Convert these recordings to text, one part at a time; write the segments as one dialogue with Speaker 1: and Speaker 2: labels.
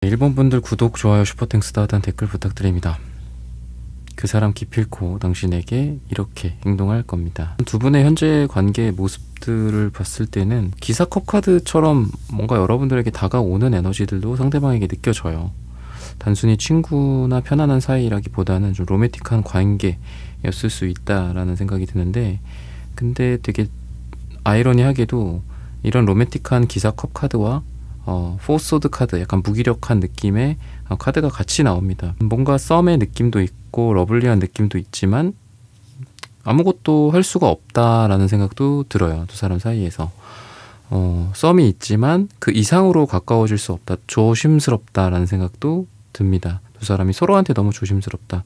Speaker 1: 일본 분들 구독, 좋아요, 슈퍼땡스 하단 댓글 부탁드립니다. 그 사람 기필코 당신에게 이렇게 행동할 겁니다. 두 분의 현재 관계의 모습들을 봤을 때는 기사 컵카드처럼 뭔가 여러분들에게 다가오는 에너지들도 상대방에게 느껴져요. 단순히 친구나 편안한 사이라기보다는 좀 로맨틱한 관계였을 수 있다라는 생각이 드는데, 근데 되게 아이러니하게도 이런 로맨틱한 기사 컵카드와 포소드 카드, 약간 무기력한 느낌의 카드가 같이 나옵니다. 뭔가 썸의 느낌도 있고 러블리한 느낌도 있지만 아무것도 할 수가 없다라는 생각도 들어요. 두 사람 사이에서 썸이 있지만 그 이상으로 가까워질 수 없다, 조심스럽다라는 생각도 듭니다. 두 사람이 서로한테 너무 조심스럽다,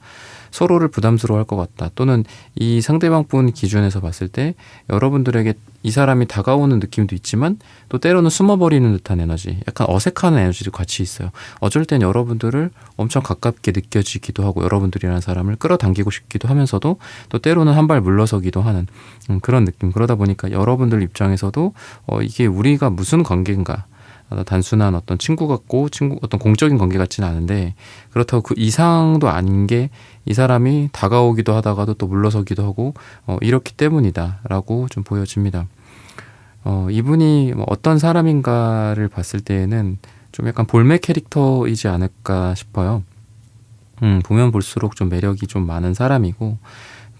Speaker 1: 서로를 부담스러워할 것 같다, 또는 이 상대방 분 기준에서 봤을 때 여러분들에게 이 사람이 다가오는 느낌도 있지만 또 때로는 숨어버리는 듯한 에너지, 약간 어색한 에너지도 같이 있어요. 어쩔 땐 여러분들을 엄청 가깝게 느껴지기도 하고 여러분들이라는 사람을 끌어당기고 싶기도 하면서도 또 때로는 한 발 물러서기도 하는 그런 느낌. 그러다 보니까 여러분들 입장에서도 이게 우리가 무슨 관계인가, 단순한 어떤 친구 같고 어떤 공적인 관계 같지는 않은데 그렇다고 그 이상도 아닌 게 이 사람이 다가오기도 하다가도 또 물러서기도 하고 이렇기 때문이다 라고 좀 보여집니다. 이분이 어떤 사람인가를 봤을 때에는 좀 약간 볼매 캐릭터이지 않을까 싶어요. 보면 볼수록 좀 매력이 좀 많은 사람이고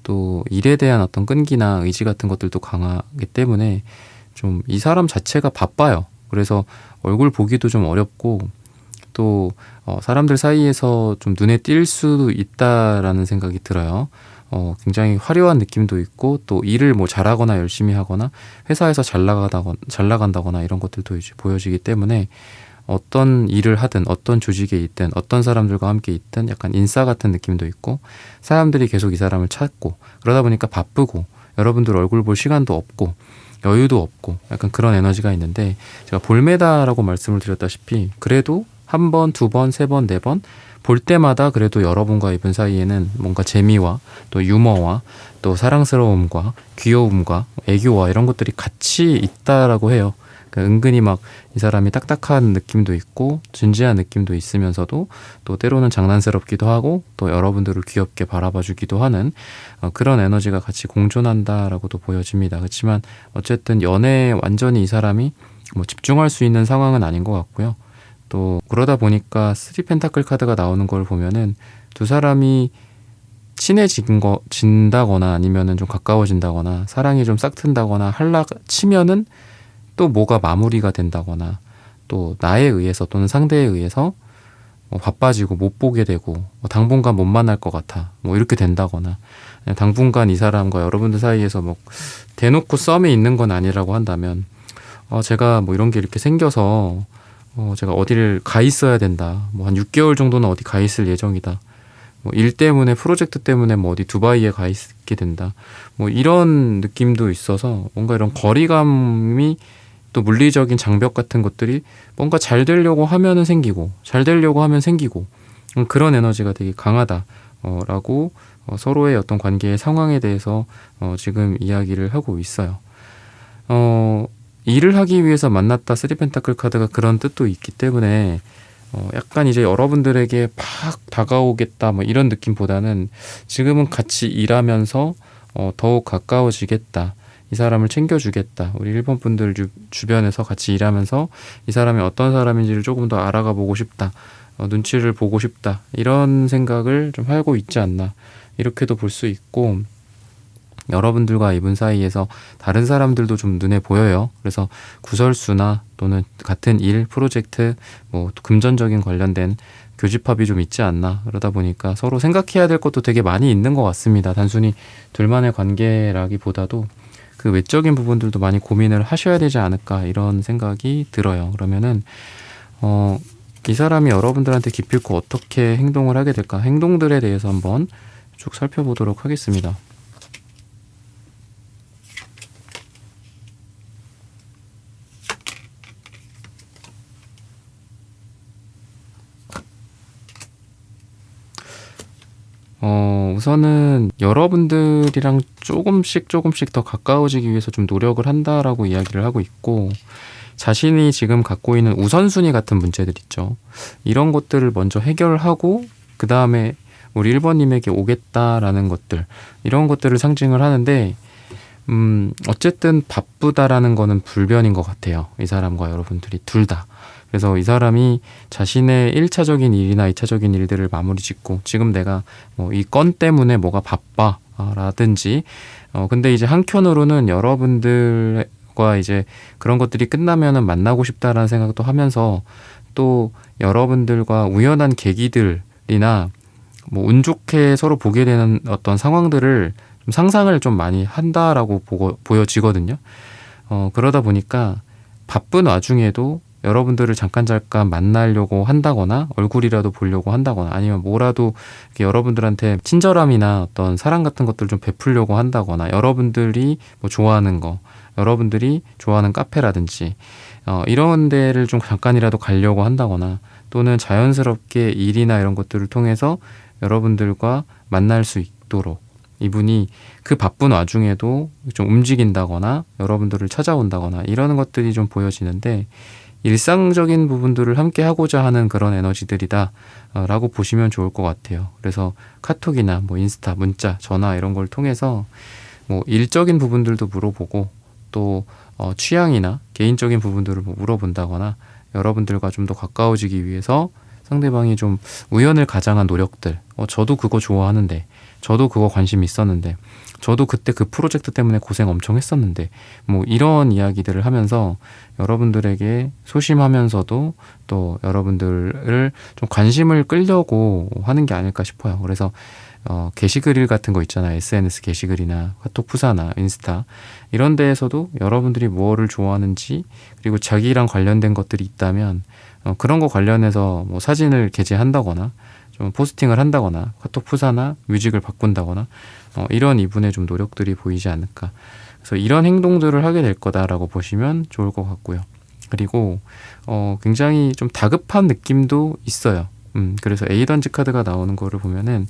Speaker 1: 또 일에 대한 어떤 끈기나 의지 같은 것들도 강하기 때문에 좀 이 사람 자체가 바빠요. 그래서 얼굴 보기도 좀 어렵고 또 사람들 사이에서 좀 눈에 띌 수도 있다라는 생각이 들어요. 굉장히 화려한 느낌도 있고 또 일을 뭐 잘하거나 열심히 하거나 회사에서 잘 나간다거나 이런 것들도 이제 보여지기 때문에 어떤 일을 하든 어떤 조직에 있든 어떤 사람들과 함께 있든 약간 인싸 같은 느낌도 있고 사람들이 계속 이 사람을 찾고 그러다 보니까 바쁘고 여러분들 얼굴 볼 시간도 없고 여유도 없고 약간 그런 에너지가 있는데, 제가 볼메다라고 말씀을 드렸다시피 그래도 한 번, 두 번, 세 번, 네 번 볼 때마다 그래도 여러분과 이분 사이에는 뭔가 재미와 또 유머와 또 사랑스러움과 귀여움과 애교와 이런 것들이 같이 있다라고 해요. 그러니까 은근히 막 이 사람이 딱딱한 느낌도 있고 진지한 느낌도 있으면서도 또 때로는 장난스럽기도 하고 또 여러분들을 귀엽게 바라봐주기도 하는 그런 에너지가 같이 공존한다라고도 보여집니다. 그렇지만 어쨌든 연애에 완전히 이 사람이 뭐 집중할 수 있는 상황은 아닌 것 같고요. 또 그러다 보니까 3펜타클 카드가 나오는 걸 보면은 두 사람이 친해진다거나 아니면은 좀 가까워진다거나 사랑이 좀 싹튼다거나 치면은 또 뭐가 마무리가 된다거나 또 나에 의해서 또는 상대에 의해서 바빠지고 못 보게 되고 당분간 못 만날 것 같아 뭐 이렇게 된다거나, 당분간 이 사람과 여러분들 사이에서 뭐 대놓고 썸이 있는 건 아니라고 한다면 제가 뭐 이런 게 이렇게 생겨서 제가 어디를 가 있어야 된다, 뭐 한 6개월 정도는 어디 가 있을 예정이다, 뭐 일 때문에 프로젝트 때문에 뭐 어디 두바이에 가 있게 된다, 뭐 이런 느낌도 있어서 뭔가 이런 거리감이 또 물리적인 장벽 같은 것들이 뭔가 잘 되려고 하면은 생기고 잘 되려고 하면 생기고 그런 에너지가 되게 강하다 라고 서로의 어떤 관계의 상황에 대해서 지금 이야기를 하고 있어요. 일을 하기 위해서 만났다 3펜타클 카드가 그런 뜻도 있기 때문에 약간 이제 여러분들에게 팍 다가오겠다 뭐 이런 느낌보다는 지금은 같이 일하면서 더욱 가까워지겠다, 이 사람을 챙겨주겠다, 우리 일본 분들 주변에서 같이 일하면서 이 사람이 어떤 사람인지를 조금 더 알아가 보고 싶다, 눈치를 보고 싶다, 이런 생각을 좀 하고 있지 않나 이렇게도 볼 수 있고, 여러분들과 이분 사이에서 다른 사람들도 좀 눈에 보여요. 그래서 구설수나 또는 같은 일, 프로젝트, 뭐 금전적인 관련된 교집합이 좀 있지 않나. 그러다 보니까 서로 생각해야 될 것도 되게 많이 있는 것 같습니다. 단순히 둘만의 관계라기보다도 그 외적인 부분들도 많이 고민을 하셔야 되지 않을까 이런 생각이 들어요. 그러면은 이 사람이 여러분들한테 기필코 어떻게 행동을 하게 될까, 행동들에 대해서 한번 쭉 살펴보도록 하겠습니다. 우선은 여러분들이랑 조금씩 더 가까워지기 위해서 좀 노력을 한다라고 이야기를 하고 있고, 자신이 지금 갖고 있는 우선순위 같은 문제들 있죠. 이런 것들을 먼저 해결하고 그 다음에 우리 1번님에게 오겠다라는 것들, 이런 것들을 상징을 하는데 어쨌든 바쁘다라는 거는 불변인 것 같아요. 이 사람과 여러분들이 둘 다. 그래서 이 사람이 자신의 1차적인 일이나 2차적인 일들을 마무리 짓고 지금 내가 뭐 이 건 때문에 뭐가 바빠 라든지 근데 이제 한켠으로는 여러분들과 이제 그런 것들이 끝나면은 만나고 싶다라는 생각도 하면서 또 여러분들과 우연한 계기들이나 뭐 운 좋게 서로 보게 되는 어떤 상황들을 좀 상상을 좀 많이 한다라고 보여지거든요. 그러다 보니까 바쁜 와중에도 여러분들을 잠깐 만나려고 한다거나 얼굴이라도 보려고 한다거나 아니면 뭐라도 이렇게 여러분들한테 친절함이나 어떤 사랑 같은 것들을 좀 베풀려고 한다거나 여러분들이 뭐 좋아하는 거, 여러분들이 좋아하는 카페라든지 이런 데를 좀 잠깐이라도 가려고 한다거나 또는 자연스럽게 일이나 이런 것들을 통해서 여러분들과 만날 수 있도록 이분이 그 바쁜 와중에도 좀 움직인다거나 여러분들을 찾아온다거나 이러는 것들이 좀 보여지는데 일상적인 부분들을 함께 하고자 하는 그런 에너지들이다 라고 보시면 좋을 것 같아요. 그래서 카톡이나 뭐 인스타, 문자, 전화 이런 걸 통해서 뭐 일적인 부분들도 물어보고 또 취향이나 개인적인 부분들을 뭐 물어본다거나 여러분들과 좀 더 가까워지기 위해서 상대방이 좀 우연을 가장한 노력들, 저도 그거 좋아하는데, 저도 그거 관심 있었는데, 저도 그때 그 프로젝트 때문에 고생 엄청 했었는데, 뭐 이런 이야기들을 하면서 여러분들에게 소심하면서도 또 여러분들을 좀 관심을 끌려고 하는 게 아닐까 싶어요. 그래서 게시글 같은 거 있잖아요. SNS 게시글이나 카톡 푸사나 인스타 이런 데에서도 여러분들이 뭐를 좋아하는지 그리고 자기랑 관련된 것들이 있다면 그런 거 관련해서 뭐 사진을 게재한다거나 좀 포스팅을 한다거나 카톡 푸사나 뮤직을 바꾼다거나 이런 이분의 좀 노력들이 보이지 않을까. 그래서 이런 행동들을 하게 될 거다라고 보시면 좋을 것 같고요. 그리고 굉장히 좀 다급한 느낌도 있어요. 그래서 에이던지 카드가 나오는 거를 보면은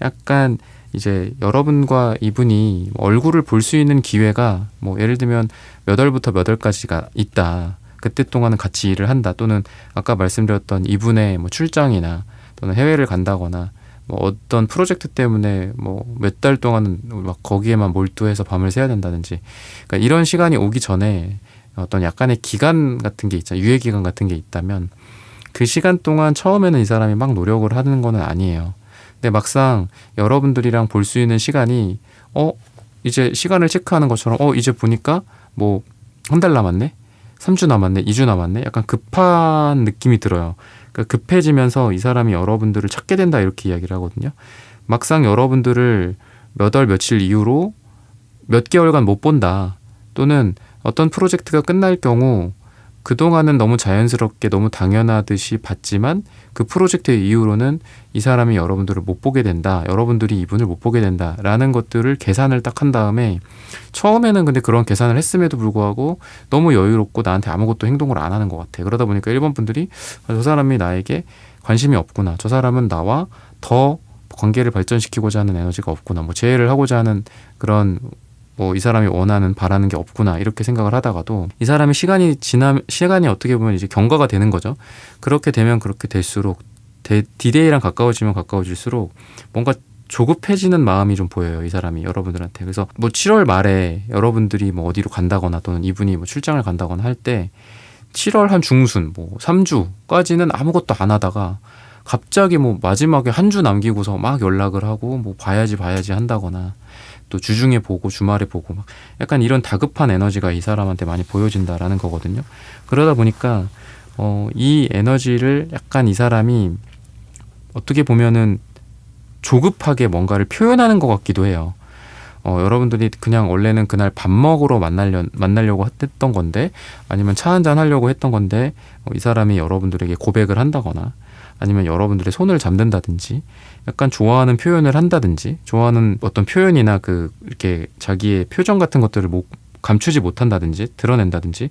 Speaker 1: 약간 이제 여러분과 이분이 얼굴을 볼 수 있는 기회가 뭐 예를 들면 몇 월부터 몇 월까지가 있다. 그때 동안은 같이 일을 한다. 또는 아까 말씀드렸던 이분의 뭐 출장이나 또는 해외를 간다거나 뭐 어떤 프로젝트 때문에 뭐 몇 달 동안은 막 거기에만 몰두해서 밤을 새야 된다든지 그러니까 이런 시간이 오기 전에 어떤 약간의 기간 같은 게 있잖아요. 유예 기간 같은 게 있다면 그 시간 동안 처음에는 이 사람이 막 노력을 하는 거는 아니에요. 근데 막상 여러분들이랑 볼 수 있는 시간이 이제 시간을 체크하는 것처럼 이제 보니까 뭐 한 달 남았네? 3주 남았네? 2주 남았네? 약간 급한 느낌이 들어요. 그러니까 급해지면서 이 사람이 여러분들을 찾게 된다 이렇게 이야기를 하거든요. 막상 여러분들을 몇 월 며칠 이후로 몇 개월간 못 본다. 또는 어떤 프로젝트가 끝날 경우 그동안은 너무 자연스럽게 너무 당연하듯이 봤지만 그 프로젝트 이후로는 이 사람이 여러분들을 못 보게 된다. 여러분들이 이분을 못 보게 된다. 라는 것들을 계산을 딱 한 다음에 처음에는 근데 그런 계산을 했음에도 불구하고 너무 여유롭고 나한테 아무것도 행동을 안 하는 것 같아. 그러다 보니까 1번 분들이 저 사람이 나에게 관심이 없구나. 저 사람은 나와 더 관계를 발전시키고자 하는 에너지가 없구나. 뭐 재회를 하고자 하는 그런 뭐 이 사람이 원하는 바라는 게 없구나 이렇게 생각을 하다가도 이 사람이 시간이 어떻게 보면 이제 경과가 되는 거죠. 그렇게 되면 그렇게 될수록 디데이랑 가까워지면 가까워질수록 뭔가 조급해지는 마음이 좀 보여요. 이 사람이 여러분들한테. 그래서 뭐 7월 말에 여러분들이 뭐 어디로 간다거나 또는 이분이 뭐 출장을 간다거나 할 때 7월 한 중순 뭐 3주까지는 아무것도 안 하다가 갑자기 뭐 마지막에 한 주 남기고서 막 연락을 하고 뭐 봐야지 한다거나 또 주중에 보고 주말에 보고 막 약간 이런 다급한 에너지가 이 사람한테 많이 보여진다라는 거거든요. 그러다 보니까 이 에너지를 약간 이 사람이 어떻게 보면은 조급하게 뭔가를 표현하는 것 같기도 해요. 여러분들이 그냥 원래는 그날 밥 먹으러 만나려고 했던 건데 아니면 차 한잔 하려고 했던 건데 이 사람이 여러분들에게 고백을 한다거나 아니면 여러분들의 손을 잡는다든지 약간 좋아하는 표현을 한다든지 좋아하는 어떤 표현이나 이렇게 자기의 표정 같은 것들을 감추지 못한다든지 드러낸다든지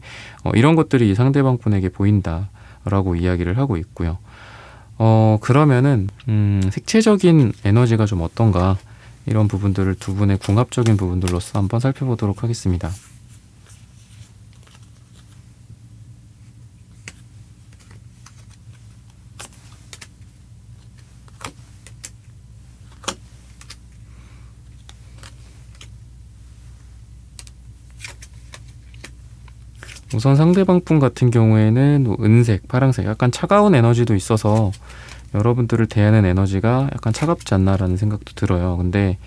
Speaker 1: 이런 것들이 상대방 분에게 보인다라고 이야기를 하고 있고요. 그러면은 색채적인 에너지가 좀 어떤가 이런 부분들을 두 분의 궁합적인 부분들로서 한번 살펴보도록 하겠습니다. 우선 상대방 분 같은 경우에는 뭐 은색, 파랑색 약간 차가운 에너지도 있어서 여러분들을 대하는 에너지가 약간 차갑지 않나라는 생각도 들어요. 근데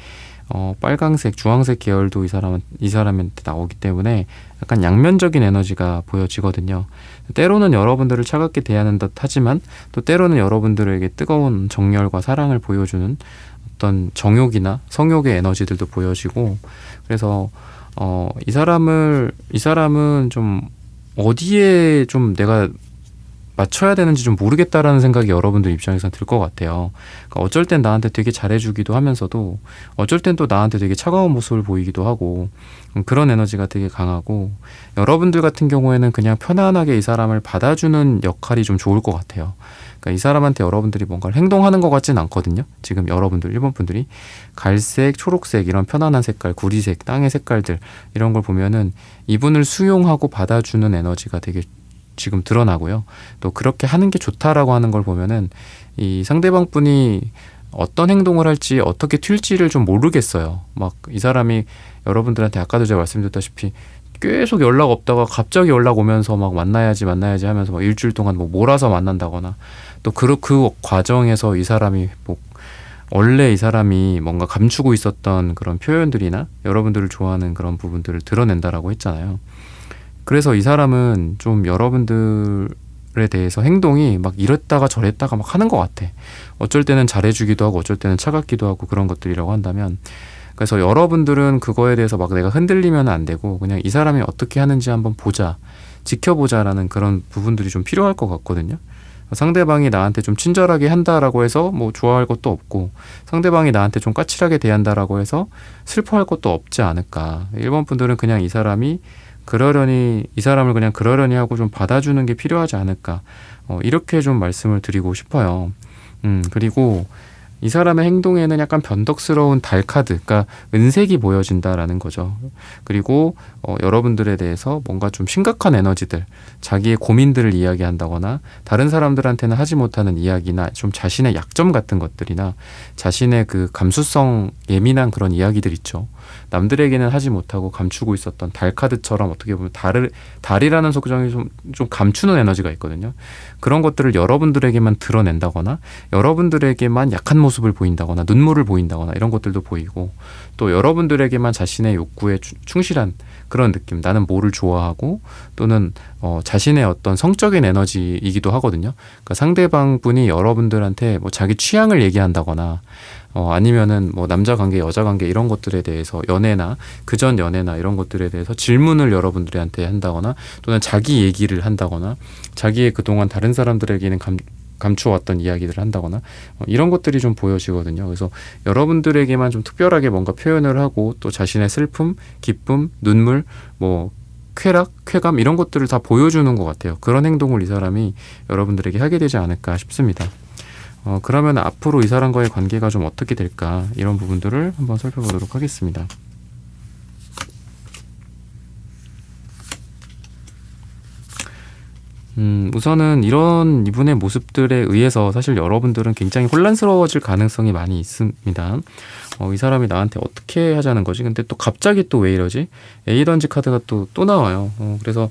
Speaker 1: 빨강색, 주황색 계열도 이 사람한테 나오기 때문에 약간 양면적인 에너지가 보여지거든요. 때로는 여러분들을 차갑게 대하는 듯 하지만 또 때로는 여러분들에게 뜨거운 정열과 사랑을 보여주는 어떤 정욕이나 성욕의 에너지들도 보여지고, 그래서 이 사람은 좀 어디에 좀 내가 맞춰야 되는지 좀 모르겠다라는 생각이 여러분들 입장에서 들 것 같아요. 그러니까 어쩔 땐 나한테 되게 잘해주기도 하면서도 어쩔 땐 또 나한테 되게 차가운 모습을 보이기도 하고, 그런 에너지가 되게 강하고, 여러분들 같은 경우에는 그냥 편안하게 이 사람을 받아주는 역할이 좀 좋을 것 같아요. 그러니까 이 사람한테 여러분들이 뭔가를 행동하는 것 같진 않거든요. 지금 여러분들, 일본 분들이 갈색, 초록색 이런 편안한 색깔, 구리색, 땅의 색깔들 이런 걸 보면은 이분을 수용하고 받아주는 에너지가 되게 지금 드러나고요. 또 그렇게 하는 게 좋다라고 하는 걸 보면은 이 상대방 분이 어떤 행동을 할지 어떻게 튈지를 좀 모르겠어요. 막 이 사람이 여러분들한테 아까도 제가 말씀드렸다시피 계속 연락 없다가 갑자기 연락 오면서 막 만나야지 하면서 막 일주일 동안 뭐 몰아서 만난다거나, 또 그 과정에서 이 사람이 뭐 원래 이 사람이 뭔가 감추고 있었던 그런 표현들이나 여러분들을 좋아하는 그런 부분들을 드러낸다라고 했잖아요. 그래서 이 사람은 좀 여러분들에 대해서 행동이 막 이랬다가 저랬다가 막 하는 것 같아. 어쩔 때는 잘해주기도 하고 어쩔 때는 차갑기도 하고 그런 것들이라고 한다면, 그래서 여러분들은 그거에 대해서 막 내가 흔들리면 안 되고 그냥 이 사람이 어떻게 하는지 한번 보자, 지켜보자라는 그런 부분들이 좀 필요할 것 같거든요. 상대방이 나한테 좀 친절하게 한다라고 해서 뭐 좋아할 것도 없고, 상대방이 나한테 좀 까칠하게 대한다라고 해서 슬퍼할 것도 없지 않을까. 일본 분들은 그냥 이 사람을 그냥 그러려니 하고 좀 받아주는 게 필요하지 않을까. 이렇게 좀 말씀을 드리고 싶어요. 그리고 이 사람의 행동에는 약간 변덕스러운 달 카드, 그러니까 은색이 보여진다라는 거죠. 그리고 여러분들에 대해서 뭔가 좀 심각한 에너지들, 자기의 고민들을 이야기한다거나 다른 사람들한테는 하지 못하는 이야기나 좀 자신의 약점 같은 것들이나 자신의 그 감수성 예민한 그런 이야기들 있죠. 남들에게는 하지 못하고 감추고 있었던 달 카드처럼 어떻게 보면 달이라는 속성이 좀 감추는 에너지가 있거든요. 그런 것들을 여러분들에게만 드러낸다거나 여러분들에게만 약한 모습을 보인다거나 눈물을 보인다거나 이런 것들도 보이고, 또 여러분들에게만 자신의 욕구에 충실한 그런 느낌, 나는 뭐를 좋아하고 또는 자신의 어떤 성적인 에너지이기도 하거든요. 그러니까 상대방 분이 여러분들한테 뭐 자기 취향을 얘기한다거나 아니면은 뭐 남자 관계, 여자 관계 이런 것들에 대해서 연애나 그전 연애나 이런 것들에 대해서 질문을 여러분들한테 한다거나 또는 자기 얘기를 한다거나 자기의 그동안 다른 사람들에게는 감추어왔던 이야기들을 한다거나 이런 것들이 좀 보여지거든요. 그래서 여러분들에게만 좀 특별하게 뭔가 표현을 하고 또 자신의 슬픔, 기쁨, 눈물, 뭐 쾌락, 쾌감 이런 것들을 다 보여주는 것 같아요. 그런 행동을 이 사람이 여러분들에게 하게 되지 않을까 싶습니다. 그러면 앞으로 이 사람과의 관계가 좀 어떻게 될까, 이런 부분들을 한번 살펴보도록 하겠습니다. 우선은 이런 이분의 모습들에 의해서 사실 여러분들은 굉장히 혼란스러워질 가능성이 많이 있습니다. 이 사람이 나한테 어떻게 하자는 거지? 근데 또 갑자기 또 왜 이러지? 에이던지 카드가 또 나와요. 그래서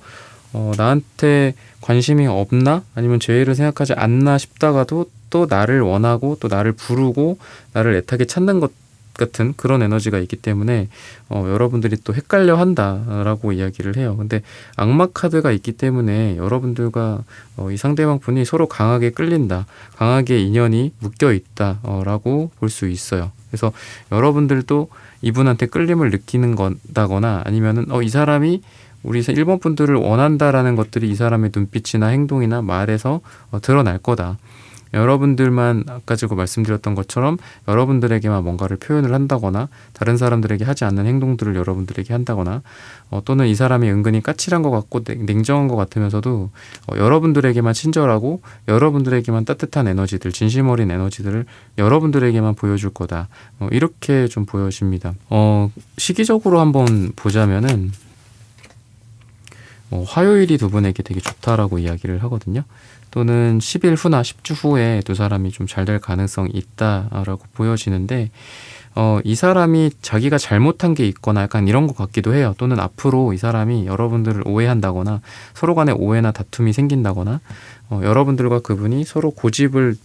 Speaker 1: 나한테 관심이 없나? 아니면 죄의를 생각하지 않나 싶다가도 또 나를 원하고 또 나를 부르고 나를 애타게 찾는 것 같은 그런 에너지가 있기 때문에 여러분들이 또 헷갈려 한다라고 이야기를 해요. 근데 악마 카드가 있기 때문에 여러분들과 이 상대방 분이 서로 강하게 끌린다, 강하게 인연이 묶여 있다라고 볼 수 있어요. 그래서 여러분들도 이분한테 끌림을 느끼는 거다거나 아니면은 이 사람이 우리 일본 분들을 원한다라는 것들이 이 사람의 눈빛이나 행동이나 말에서 드러날 거다. 여러분들만 아까 제가 말씀드렸던 것처럼 여러분들에게만 뭔가를 표현을 한다거나 다른 사람들에게 하지 않는 행동들을 여러분들에게 한다거나 또는 이 사람이 은근히 까칠한 것 같고 냉정한 것 같으면서도 여러분들에게만 친절하고 여러분들에게만 따뜻한 에너지들, 진심 어린 에너지들을 여러분들에게만 보여줄 거다. 이렇게 좀 보여집니다. 시기적으로 한번 보자면은 화요일이 두 분에게 되게 좋다라고 이야기를 하거든요. 또는 10일 후나 10주 후에 두 사람이 좀 잘 될 가능성이 있다라고 보여지는데 이 사람이 자기가 잘못한 게 있거나 약간 이런 것 같기도 해요. 또는 앞으로 이 사람이 여러분들을 오해한다거나 서로 간에 오해나 다툼이 생긴다거나 여러분들과 그분이 서로 고집을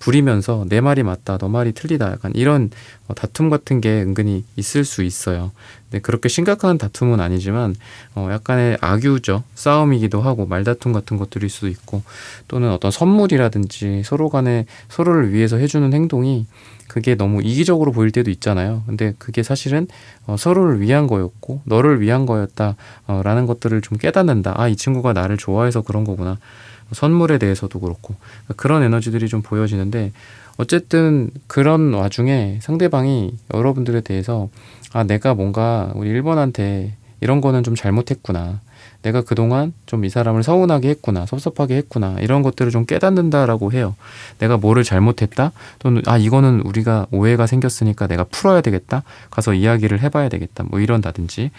Speaker 1: 부리면서 내 말이 맞다, 너 말이 틀리다 약간 이런 다툼 같은 게 은근히 있을 수 있어요. 근데 그렇게 심각한 다툼은 아니지만 약간의 악유죠. 싸움이기도 하고 말다툼 같은 것들일 수도 있고 또는 어떤 선물이라든지 서로 간에 서로를 위해서 해주는 행동이 그게 너무 이기적으로 보일 때도 있잖아요. 근데 그게 사실은 서로를 위한 거였고 너를 위한 거였다 라는 것들을 좀 깨닫는다. 아, 이 친구가 나를 좋아해서 그런 거구나. 선물에 대해서도 그렇고 그런 에너지들이 좀 보여지는데 어쨌든 그런 와중에 상대방이 여러분들에 대해서 아, 내가 뭔가 우리 1번한테 이런 거는 좀 잘못했구나. 내가 그동안 좀 이 사람을 서운하게 했구나. 섭섭하게 했구나. 이런 것들을 좀 깨닫는다라고 해요. 내가 뭐를 잘못했다? 또는 아, 이거는 우리가 오해가 생겼으니까 내가 풀어야 되겠다. 가서 이야기를 해봐야 되겠다. 뭐 이런다든지.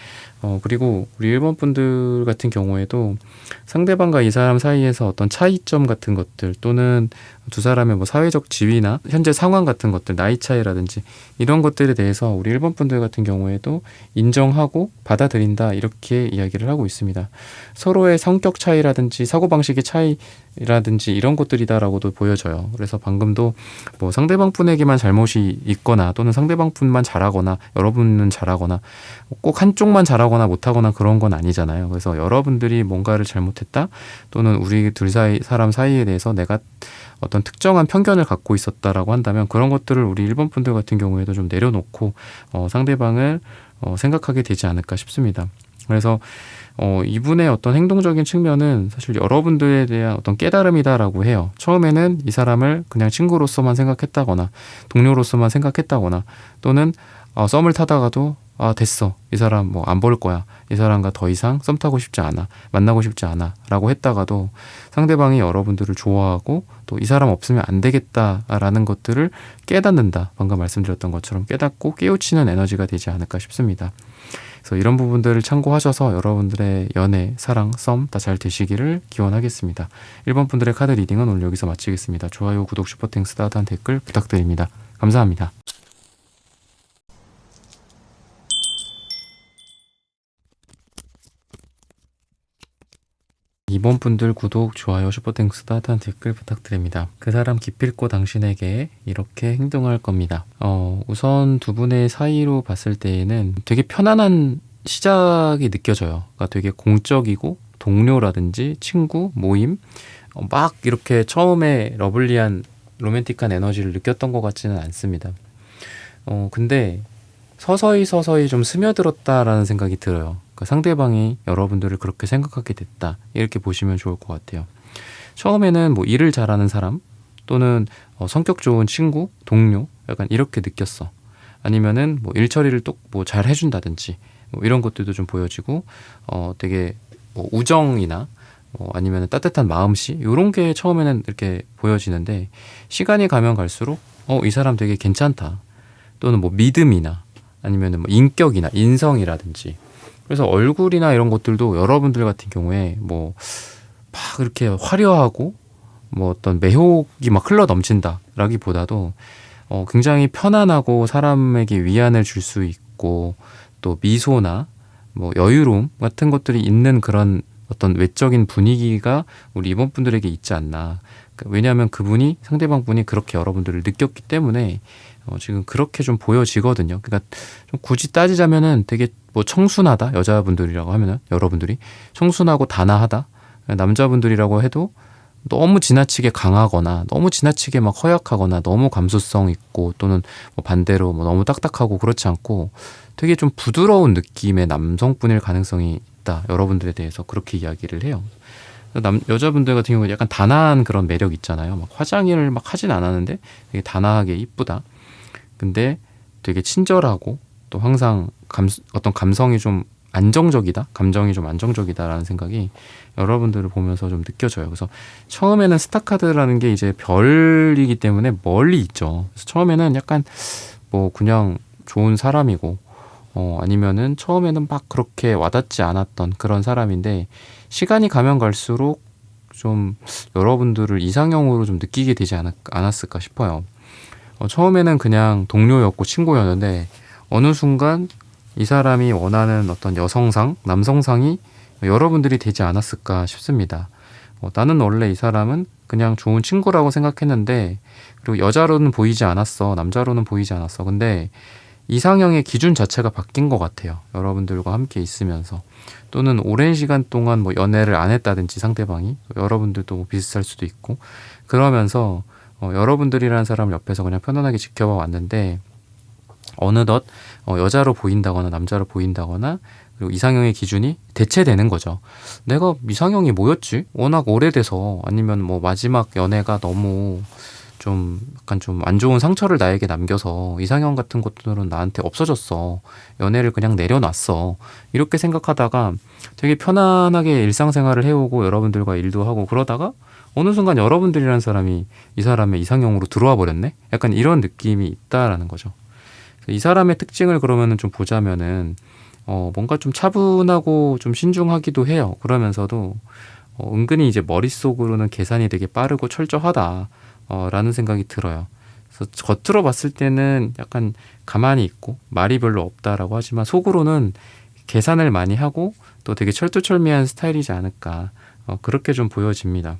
Speaker 1: 그리고 우리 1번 분들 같은 경우에도 상대방과 이 사람 사이에서 어떤 차이점 같은 것들 또는 두 사람의 뭐 사회적 지위나 현재 상황 같은 것들, 나이 차이라든지 이런 것들에 대해서 우리 1번 분들 같은 경우에도 인정하고 받아들인다 이렇게 이야기를 하고 있습니다. 서로의 성격 차이라든지 사고방식의 차이라든지 이런 것들이다라고도 보여져요. 그래서 방금도 뭐 상대방 분에게만 잘못이 있거나 또는 상대방 분만 잘하거나 여러분은 잘하거나 꼭 한쪽만 잘하거나 못하거나 그런 건 아니잖아요. 그래서 여러분들이 뭔가를 잘못했다 또는 우리 둘 사람 사이에 대해서 내가 어떤 특정한 편견을 갖고 있었다라고 한다면 그런 것들을 우리 1번 분들 같은 경우에도 좀 내려놓고 상대방을 생각하게 되지 않을까 싶습니다. 그래서 이분의 어떤 행동적인 측면은 사실 여러분들에 대한 어떤 깨달음이다라고 해요. 처음에는 이 사람을 그냥 친구로서만 생각했다거나 동료로서만 생각했다거나 또는 썸을 타다가도 아, 됐어. 이 사람 뭐 안 볼 거야. 이 사람과 더 이상 썸 타고 싶지 않아. 만나고 싶지 않아. 라고 했다가도 상대방이 여러분들을 좋아하고 또 이 사람 없으면 안 되겠다라는 것들을 깨닫는다. 방금 말씀드렸던 것처럼 깨닫고 깨우치는 에너지가 되지 않을까 싶습니다. 그래서 이런 부분들을 참고하셔서 여러분들의 연애, 사랑, 썸 다 잘 되시기를 기원하겠습니다. 1번 분들의 카드 리딩은 오늘 여기서 마치겠습니다. 좋아요, 구독, 슈퍼땡스, 따뜻한 댓글 부탁드립니다. 감사합니다. 2번 분들 구독, 좋아요, 슈퍼땡스, 따뜻한 댓글 부탁드립니다. 그 사람 기필코 당신에게 이렇게 행동할 겁니다. 우선 두 분의 사이로 봤을 때에는 되게 편안한 시작이 느껴져요. 그러니까 되게 공적이고 동료라든지 친구, 모임 막 이렇게 처음에 러블리한 로맨틱한 에너지를 느꼈던 것 같지는 않습니다. 근데 서서히 좀 스며들었다라는 생각이 들어요. 그러니까 상대방이 여러분들을 그렇게 생각하게 됐다. 이렇게 보시면 좋을 것 같아요. 처음에는 뭐 일을 잘하는 사람 또는 성격 좋은 친구, 동료 약간 이렇게 느꼈어. 아니면은 뭐 일 처리를 또 뭐 잘 해준다든지 뭐 이런 것들도 좀 보여지고 되게 뭐 우정이나 아니면 따뜻한 마음씨 이런 게 처음에는 이렇게 보여지는데 시간이 가면 갈수록 이 사람 되게 괜찮다. 또는 뭐 믿음이나 아니면 뭐 인격이나 인성이라든지 그래서 얼굴이나 이런 것들도 여러분들 같은 경우에 뭐 막 이렇게 화려하고 뭐 어떤 매혹이 막 흘러 넘친다라기보다도 굉장히 편안하고 사람에게 위안을 줄 수 있고 또 미소나 뭐 여유로움 같은 것들이 있는 그런 어떤 외적인 분위기가 우리 이번 분들에게 있지 않나. 그러니까 왜냐하면 그분이 상대방 분이 그렇게 여러분들을 느꼈기 때문에 지금 그렇게 좀 보여지거든요. 그러니까 좀 굳이 따지자면은 되게 뭐 청순하다 여자분들이라고 하면은 여러분들이 청순하고 단아하다 남자분들이라고 해도 너무 지나치게 강하거나 너무 지나치게 막 허약하거나 너무 감수성 있고 또는 뭐 반대로 뭐 너무 딱딱하고 그렇지 않고 되게 좀 부드러운 느낌의 남성분일 가능성이 있다. 여러분들에 대해서 그렇게 이야기를 해요. 여자분들 같은 경우는 약간 단아한 그런 매력 있잖아요. 막 화장을 막 하진 않았는데 되게 단아하게 이쁘다. 근데 되게 친절하고 또 항상 어떤 감성이 좀 안정적이다. 감정이 좀 안정적이다라는 생각이 여러분들을 보면서 좀 느껴져요. 그래서 처음에는 스타카드라는 게 이제 별이기 때문에 멀리 있죠. 그래서 처음에는 약간 뭐 그냥 좋은 사람이고 아니면은 처음에는 막 그렇게 와닿지 않았던 그런 사람인데 시간이 가면 갈수록 좀 여러분들을 이상형으로 좀 느끼게 되지 않았을까 싶어요. 처음에는 그냥 동료였고 친구였는데 어느 순간 이 사람이 원하는 어떤 여성상, 남성상이 여러분들이 되지 않았을까 싶습니다. 나는 원래 이 사람은 그냥 좋은 친구라고 생각했는데, 그리고 여자로는 보이지 않았어. 남자로는 보이지 않았어. 근데 이상형의 기준 자체가 바뀐 것 같아요. 여러분들과 함께 있으면서. 또는 오랜 시간 동안 뭐 연애를 안 했다든지 상대방이, 여러분들도 뭐 비슷할 수도 있고, 그러면서 여러분들이라는 사람을 옆에서 그냥 편안하게 지켜봐 왔는데, 어느덧 여자로 보인다거나 남자로 보인다거나, 그리고 이상형의 기준이 대체되는 거죠. 내가 이상형이 뭐였지? 워낙 오래돼서, 아니면 뭐 마지막 연애가 너무 좀 약간 좀 안 좋은 상처를 나에게 남겨서 이상형 같은 것들은 나한테 없어졌어. 연애를 그냥 내려놨어. 이렇게 생각하다가 되게 편안하게 일상생활을 해오고 여러분들과 일도 하고 그러다가 어느 순간 여러분들이라는 사람이 이 사람의 이상형으로 들어와 버렸네? 약간 이런 느낌이 있다라는 거죠. 이 사람의 특징을 그러면은 좀 보자면은 뭔가 좀 차분하고 좀 신중하기도 해요. 그러면서도 은근히 이제 머릿속으로는 계산이 되게 빠르고 철저하다 라는 생각이 들어요. 그래서 겉으로 봤을 때는 약간 가만히 있고 말이 별로 없다라고 하지만 속으로는 계산을 많이 하고 또 되게 철두철미한 스타일이지 않을까, 그렇게 좀 보여집니다.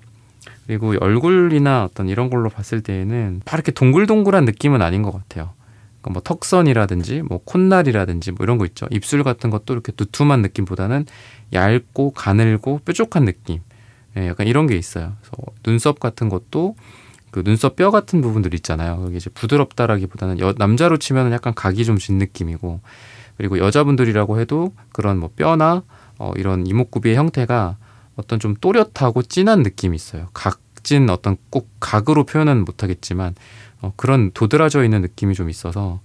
Speaker 1: 그리고 얼굴이나 어떤 이런 걸로 봤을 때에는 막 이렇게 동글동글한 느낌은 아닌 것 같아요. 그러니까 뭐 턱선이라든지 뭐 콧날이라든지 뭐 이런 거 있죠. 입술 같은 것도 이렇게 두툼한 느낌보다는 얇고 가늘고 뾰족한 느낌. 예, 약간 이런 게 있어요. 그래서 눈썹 같은 것도 그 눈썹 뼈 같은 부분들 있잖아요. 여기 이제 부드럽다라기보다는 남자로 치면 약간 각이 좀 진 느낌이고, 그리고 여자분들이라고 해도 그런 뭐 뼈나 이런 이목구비의 형태가 어떤 좀 또렷하고 진한 느낌이 있어요. 각진 어떤 꼭 각으로 표현은 못하겠지만 그런 도드라져 있는 느낌이 좀 있어서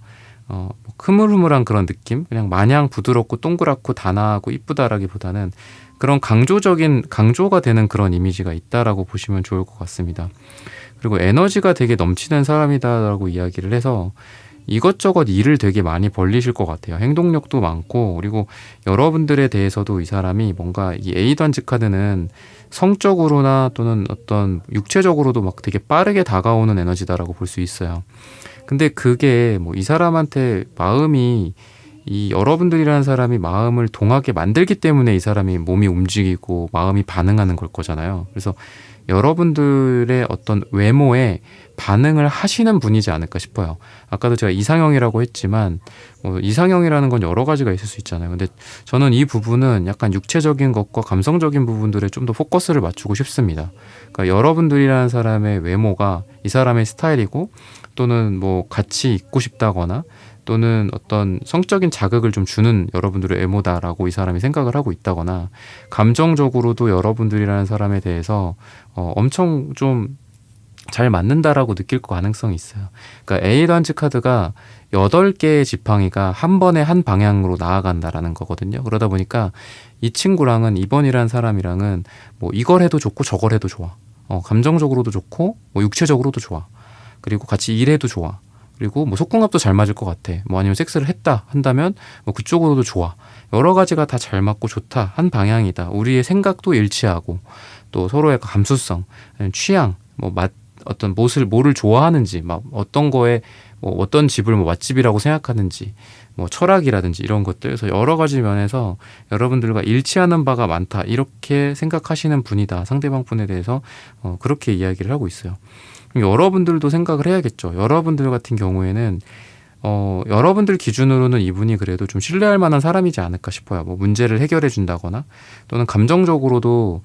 Speaker 1: 뭐 흐물흐물한 그런 느낌, 그냥 마냥 부드럽고 동그랗고 단아하고 이쁘다라기보다는 그런 강조가 되는 그런 이미지가 있다라고 보시면 좋을 것 같습니다. 그리고 에너지가 되게 넘치는 사람이다라고 이야기를 해서 이것저것 일을 되게 많이 벌리실 것 같아요. 행동력도 많고, 그리고 여러분들에 대해서도 이 사람이 뭔가 이 A 단지 카드는 성적으로나 또는 어떤 육체적으로도 막 되게 빠르게 다가오는 에너지다라고 볼 수 있어요. 근데 그게 뭐 이 사람한테 마음이, 이 여러분들이라는 사람이 마음을 동하게 만들기 때문에 이 사람이 몸이 움직이고 마음이 반응하는 걸 거잖아요. 그래서 여러분들의 어떤 외모에 반응을 하시는 분이지 않을까 싶어요. 아까도 제가 이상형이라고 했지만 이상형이라는 건 여러 가지가 있을 수 있잖아요. 근데 저는 이 부분은 약간 육체적인 것과 감성적인 부분들에 좀 더 포커스를 맞추고 싶습니다. 그러니까 여러분들이라는 사람의 외모가 이 사람의 스타일이고, 또는 뭐 같이 있고 싶다거나 또는 어떤 성적인 자극을 좀 주는 여러분들의 외모다라고 이 사람이 생각을 하고 있다거나, 감정적으로도 여러분들이라는 사람에 대해서 엄청 좀 잘 맞는다라고 느낄 가능성이 있어요. 그러니까 A 던치 카드가 8개의 지팡이가 한 번에 한 방향으로 나아간다라는 거거든요. 그러다 보니까 이 친구랑은, 이번이라는 사람이랑은 뭐 이걸 해도 좋고 저걸 해도 좋아. 감정적으로도 좋고 뭐 육체적으로도 좋아. 그리고 같이 일해도 좋아. 그리고 뭐 속궁합도 잘 맞을 것 같아. 뭐 아니면 섹스를 했다 한다면 뭐 그쪽으로도 좋아. 여러 가지가 다 잘 맞고 좋다. 한 방향이다. 우리의 생각도 일치하고, 또 서로의 감수성, 취향, 뭐 어떤 뭐를 좋아하는지, 막 어떤 거에 뭐 어떤 집을 뭐 맛집이라고 생각하는지, 뭐 철학이라든지 이런 것들, 그래서 여러 가지 면에서 여러분들과 일치하는 바가 많다, 이렇게 생각하시는 분이다. 상대방 분에 대해서 그렇게 이야기를 하고 있어요. 여러분들도 생각을 해야겠죠. 여러분들 같은 경우에는 여러분들 기준으로는 이분이 그래도 좀 신뢰할 만한 사람이지 않을까 싶어요. 뭐 문제를 해결해 준다거나, 또는 감정적으로도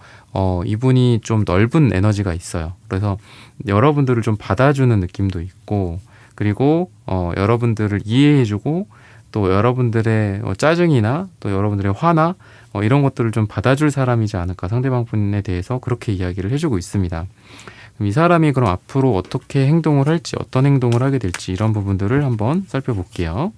Speaker 1: 이분이 좀 넓은 에너지가 있어요. 그래서 여러분들을 좀 받아주는 느낌도 있고, 그리고 여러분들을 이해해주고, 또 여러분들의 짜증이나 또 여러분들의 화나 이런 것들을 좀 받아줄 사람이지 않을까, 상대방 분에 대해서 그렇게 이야기를 해주고 있습니다. 이 사람이 그럼 앞으로 어떻게 행동을 할지, 어떤 행동을 하게 될지, 이런 부분들을 한번 살펴볼게요.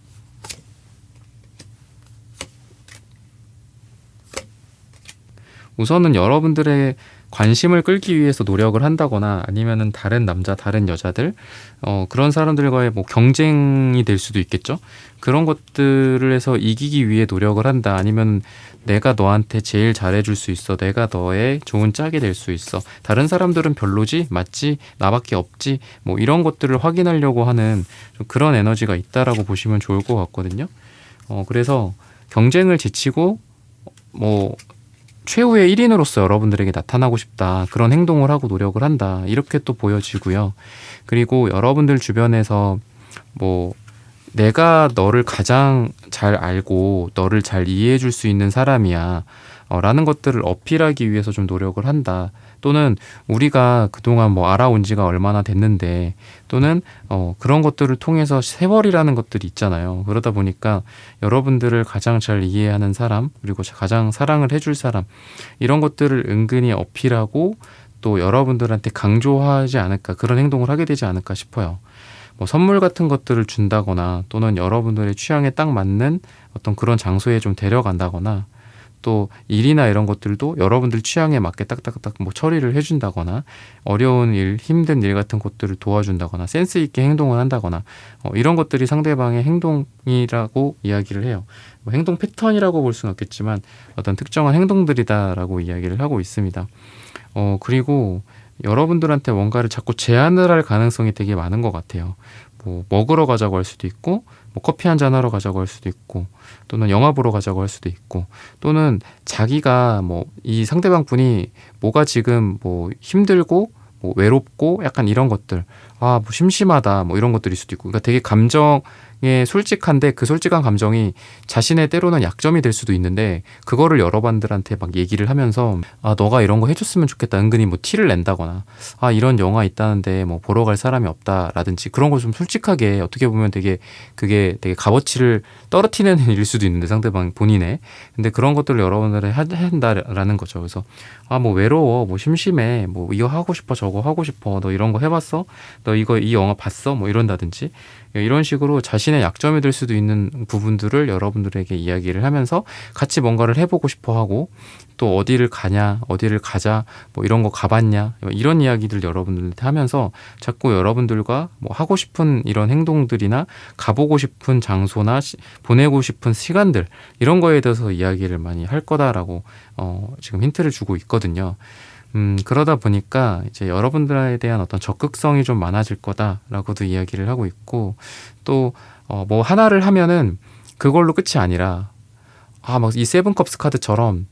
Speaker 1: 우선은 여러분들의 관심을 끌기 위해서 노력을 한다거나 아니면은 다른 남자, 다른 여자들, 그런 사람들과의 뭐 경쟁이 될 수도 있겠죠. 그런 것들을 해서 이기기 위해 노력을 한다. 아니면 내가 너한테 제일 잘해줄 수 있어. 내가 너의 좋은 짝이 될 수 있어. 다른 사람들은 별로지, 맞지, 나밖에 없지. 뭐 이런 것들을 확인하려고 하는 좀 그런 에너지가 있다라고 보시면 좋을 것 같거든요. 그래서 경쟁을 제치고 뭐 최후의 1인으로서 여러분들에게 나타나고 싶다. 그런 행동을 하고 노력을 한다. 이렇게 또 보여지고요. 그리고 여러분들 주변에서 뭐 내가 너를 가장 잘 알고 너를 잘 이해해 줄 수 있는 사람이야. 라는 것들을 어필하기 위해서 좀 노력을 한다. 또는 우리가 그동안 뭐 알아온 지가 얼마나 됐는데 또는 그런 것들을 통해서 세월이라는 것들이 있잖아요. 그러다 보니까 여러분들을 가장 잘 이해하는 사람 그리고 가장 사랑을 해줄 사람 이런 것들을 은근히 어필하고 또 여러분들한테 강조하지 않을까 그런 행동을 하게 되지 않을까 싶어요. 뭐 선물 같은 것들을 준다거나 또는 여러분들의 취향에 딱 맞는 어떤 그런 장소에 좀 데려간다거나 또 일이나 이런 것들도 여러분들 취향에 맞게 딱딱딱 뭐 처리를 해준다거나 어려운 일, 힘든 일 같은 것들을 도와준다거나 센스 있게 행동을 한다거나 이런 것들이 상대방의 행동이라고 이야기를 해요. 뭐 행동 패턴이라고 볼 수는 없겠지만 어떤 특정한 행동들이다라고 이야기를 하고 있습니다. 그리고 여러분들한테 뭔가를 자꾸 제안을 할 가능성이 되게 많은 것 같아요. 뭐 먹으러 가자고 할 수도 있고 뭐 커피 한잔 하러 가자고 할 수도 있고 또는 영화 보러 가자고 할 수도 있고 또는 자기가 뭐 이 상대방 분이 뭐가 지금 뭐 힘들고 뭐 외롭고 약간 이런 것들 뭐 심심하다 뭐 이런 것들일 수도 있고 그러니까 되게 감정에 솔직한데 그 솔직한 감정이 자신의 때로는 약점이 될 수도 있는데 그거를 여러분들한테 막 얘기를 하면서 너가 이런 거 해줬으면 좋겠다 은근히 뭐 티를 낸다거나 이런 영화 있다는데 뭐 보러 갈 사람이 없다라든지 그런 걸 좀 솔직하게 어떻게 보면 그게 되게 값어치를 떨어뜨리는 일일 수도 있는데 상대방 본인의 근데 그런 것들을 여러분들이 한다라는 거죠. 그래서 뭐 외로워 뭐 심심해 뭐 이거 하고 싶어 저거 하고 싶어 너 이런 거 해봤어 너 이 영화 봤어 뭐 이런다든지 이런 식으로 자신의 약점이 될 수도 있는 부분들을 여러분들에게 이야기를 하면서 같이 뭔가를 해보고 싶어 하고 또 어디를 가냐 어디를 가자 뭐 이런 거 가봤냐 이런 이야기들 여러분들한테 하면서 자꾸 여러분들과 뭐 하고 싶은 이런 행동들이나 가보고 싶은 장소나 보내고 싶은 시간들 이런 거에 대해서 이야기를 많이 할 거다라고 지금 힌트를 주고 있거든요. 그러다 보니까 이제 여러분들에 대한 어떤 적극성이 좀 많아질 거다라고도 이야기를 하고 있고 또 뭐 하나를 하면은 그걸로 끝이 아니라 막 이 세븐컵스 카드처럼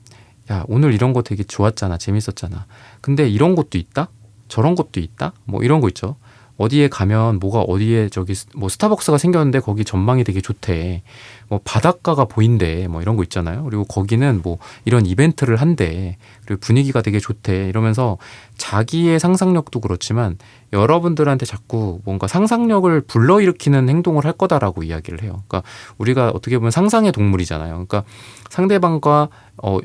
Speaker 1: 야 오늘 이런 거 되게 좋았잖아 재밌었잖아 근데 이런 것도 있다 저런 것도 있다 뭐 이런 거 있죠. 어디에 가면 뭐가 어디에 저기 뭐 스타벅스가 생겼는데 거기 전망이 되게 좋대. 뭐 바닷가가 보인대. 뭐 이런 거 있잖아요. 그리고 거기는 뭐 이런 이벤트를 한대. 그리고 분위기가 되게 좋대. 이러면서 자기의 상상력도 그렇지만 여러분들한테 자꾸 뭔가 상상력을 불러일으키는 행동을 할 거다라고 이야기를 해요. 그러니까 우리가 어떻게 보면 상상의 동물이잖아요. 그러니까 상대방과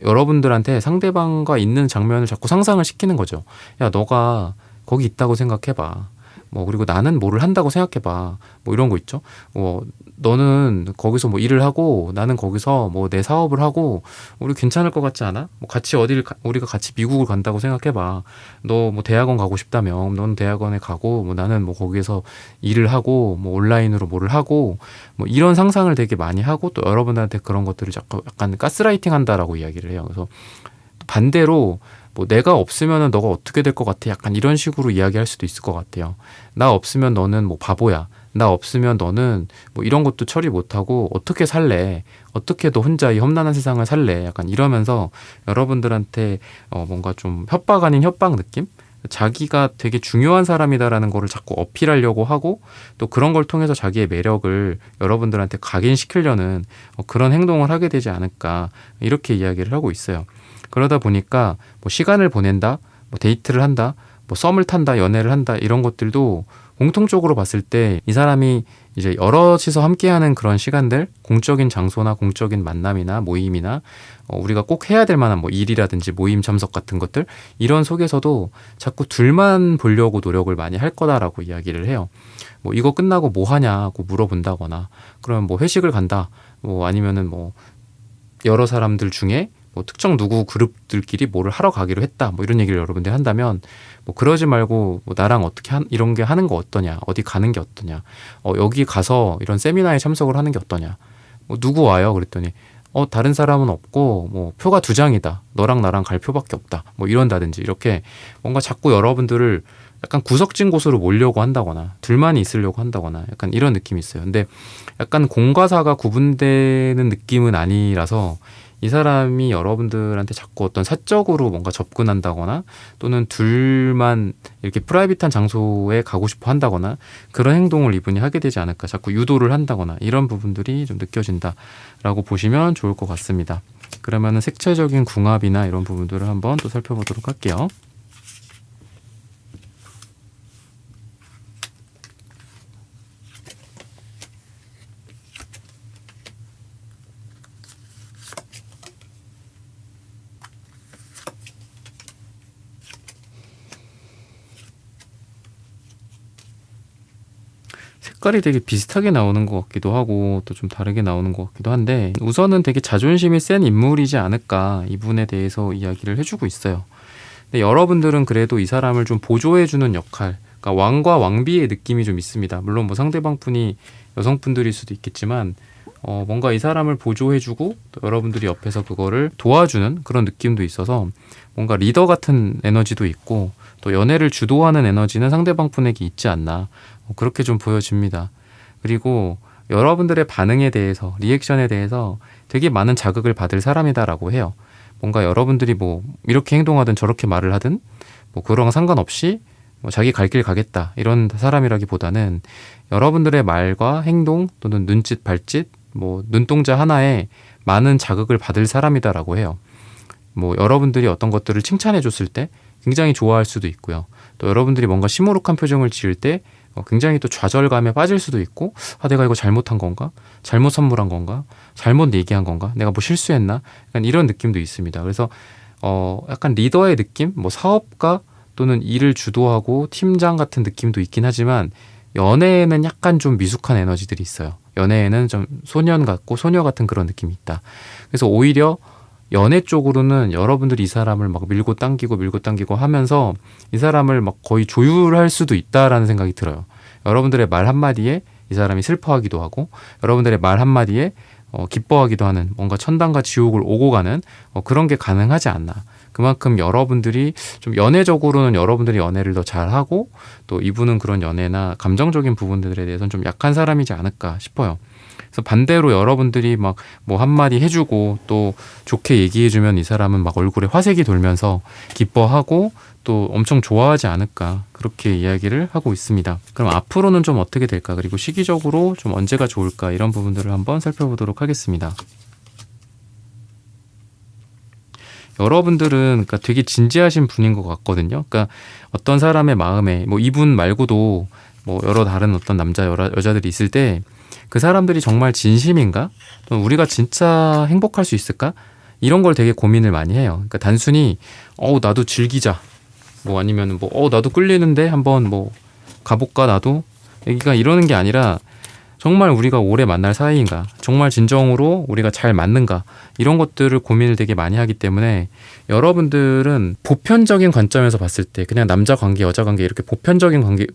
Speaker 1: 여러분들한테 상대방과 있는 장면을 자꾸 상상을 시키는 거죠. 야, 너가 거기 있다고 생각해봐. 뭐 그리고 나는 뭐를 한다고 생각해봐. 뭐 이런 거 있죠. 너는 거기서 뭐 일을 하고 나는 거기서 뭐 내 사업을 하고 우리 괜찮을 것 같지 않아? 뭐 같이 우리가 같이 미국을 간다고 생각해봐. 너 뭐 대학원 가고 싶다면 너는 대학원에 가고 뭐 나는 뭐 거기에서 일을 하고 뭐 온라인으로 뭐를 하고 뭐 이런 상상을 되게 많이 하고 또 여러분들한테 그런 것들을 자꾸 약간 가스라이팅 한다라고 이야기를 해요. 그래서 반대로 뭐 내가 없으면은 너가 어떻게 될 것 같아? 약간 이런 식으로 이야기할 수도 있을 것 같아요. 나 없으면 너는 뭐 바보야. 나 없으면 너는 뭐 이런 것도 처리 못하고 어떻게 살래? 어떻게 너 혼자 이 험난한 세상을 살래? 약간 이러면서 여러분들한테 뭔가 좀 협박 아닌 협박 느낌? 자기가 되게 중요한 사람이다라는 거를 자꾸 어필하려고 하고 또 그런 걸 통해서 자기의 매력을 여러분들한테 각인시키려는 그런 행동을 하게 되지 않을까 이렇게 이야기를 하고 있어요. 그러다 보니까 뭐 시간을 보낸다, 뭐 데이트를 한다, 뭐 썸을 탄다, 연애를 한다 이런 것들도 공통적으로 봤을 때 이 사람이 이제 여럿이서 함께하는 그런 시간들, 공적인 장소나 공적인 만남이나 모임이나 우리가 꼭 해야 될 만한 뭐 일이라든지 모임 참석 같은 것들 이런 속에서도 자꾸 둘만 보려고 노력을 많이 할 거다라고 이야기를 해요. 뭐 이거 끝나고 뭐 하냐고 물어본다거나 그러면 뭐 회식을 간다, 뭐 아니면은 뭐 여러 사람들 중에 뭐 특정 누구 그룹들끼리 뭐를 하러 가기로 했다. 뭐 이런 얘기를 여러분들이 한다면 뭐 그러지 말고 뭐 나랑 어떻게 이런 게 하는 거 어떠냐. 어디 가는 게 어떠냐. 여기 가서 이런 세미나에 참석을 하는 게 어떠냐. 뭐 누구 와요? 그랬더니 다른 사람은 없고 뭐 표가 2장이다. 너랑 나랑 갈 표밖에 없다. 뭐 이런다든지 이렇게 뭔가 자꾸 여러분들을 약간 구석진 곳으로 몰려고 한다거나 둘만이 있으려고 한다거나 약간 이런 느낌이 있어요. 근데 약간 공과 사가 구분되는 느낌은 아니라서 이 사람이 여러분들한테 자꾸 어떤 사적으로 뭔가 접근한다거나 또는 둘만 이렇게 프라이빗한 장소에 가고 싶어 한다거나 그런 행동을 이분이 하게 되지 않을까, 자꾸 유도를 한다거나 이런 부분들이 좀 느껴진다라고 보시면 좋을 것 같습니다. 그러면은 색채적인 궁합이나 이런 부분들을 한번 또 살펴보도록 할게요. 색깔이 되게 비슷하게 나오는 것 같기도 하고 또 좀 다르게 나오는 것 같기도 한데, 우선은 되게 자존심이 센 인물이지 않을까 이분에 대해서 이야기를 해주고 있어요. 근데 여러분들은 그래도 이 사람을 좀 보조해주는 역할, 그러니까 왕과 왕비의 느낌이 좀 있습니다. 물론 뭐 상대방 분이 여성분들일 수도 있겠지만 뭔가 이 사람을 보조해주고 또 여러분들이 옆에서 그거를 도와주는 그런 느낌도 있어서 뭔가 리더 같은 에너지도 있고 또 연애를 주도하는 에너지는 상대방 분에게 있지 않나, 그렇게 좀 보여집니다. 그리고 여러분들의 반응에 대해서, 리액션에 대해서 되게 많은 자극을 받을 사람이다라고 해요. 뭔가 여러분들이 뭐 이렇게 행동하든 저렇게 말을 하든 뭐 그런 거 상관없이 뭐 자기 갈 길 가겠다 이런 사람이라기보다는 여러분들의 말과 행동 또는 눈짓, 발짓, 뭐 눈동자 하나에 많은 자극을 받을 사람이다라고 해요. 뭐 여러분들이 어떤 것들을 칭찬해 줬을 때 굉장히 좋아할 수도 있고요. 또 여러분들이 뭔가 시무룩한 표정을 지을 때 굉장히 또 좌절감에 빠질 수도 있고, 내가 이거 잘못한 건가? 잘못 선물한 건가? 잘못 얘기한 건가? 내가 뭐 실수했나? 약간 이런 느낌도 있습니다. 그래서 약간 리더의 느낌? 뭐 사업가 또는 일을 주도하고 팀장 같은 느낌도 있긴 하지만 연애에는 약간 좀 미숙한 에너지들이 있어요. 연애에는 좀 소년 같고 소녀 같은 그런 느낌이 있다. 그래서 오히려 연애 쪽으로는 여러분들이 이 사람을 막 밀고 당기고 하면서 이 사람을 막 거의 조율할 수도 있다라는 생각이 들어요. 여러분들의 말 한마디에 이 사람이 슬퍼하기도 하고 여러분들의 말 한마디에 기뻐하기도 하는, 뭔가 천당과 지옥을 오고 가는 그런 게 가능하지 않나. 그만큼 여러분들이 좀 연애적으로는 여러분들이 연애를 더 잘하고 또 이분은 그런 연애나 감정적인 부분들에 대해서는 좀 약한 사람이지 않을까 싶어요. 그래서 반대로 여러분들이 막 뭐 한마디 해주고 또 좋게 얘기해주면 이 사람은 막 얼굴에 화색이 돌면서 기뻐하고 또 엄청 좋아하지 않을까, 그렇게 이야기를 하고 있습니다. 그럼 앞으로는 좀 어떻게 될까, 그리고 시기적으로 좀 언제가 좋을까, 이런 부분들을 한번 살펴보도록 하겠습니다. 여러분들은 그러니까 되게 진지하신 분인 것 같거든요. 그러니까 어떤 사람의 마음에 뭐 이분 말고도 뭐 여러 다른 어떤 남자 여자들이 있을 때 그 사람들이 정말 진심인가? 또는 우리가 진짜 행복할 수 있을까? 이런 걸 되게 고민을 많이 해요. 그러니까 단순히 나도 즐기자, 뭐 아니면 뭐 나도 끌리는데 한번 뭐 가볼까 나도, 얘기가 이러는 게 아니라 정말 우리가 오래 만날 사이인가, 정말 진정으로 우리가 잘 맞는가, 이런 것들을 고민을 되게 많이 하기 때문에 여러분들은 보편적인 관점에서 봤을 때, 그냥 남자 관계 여자 관계 이렇게 보편적인 관계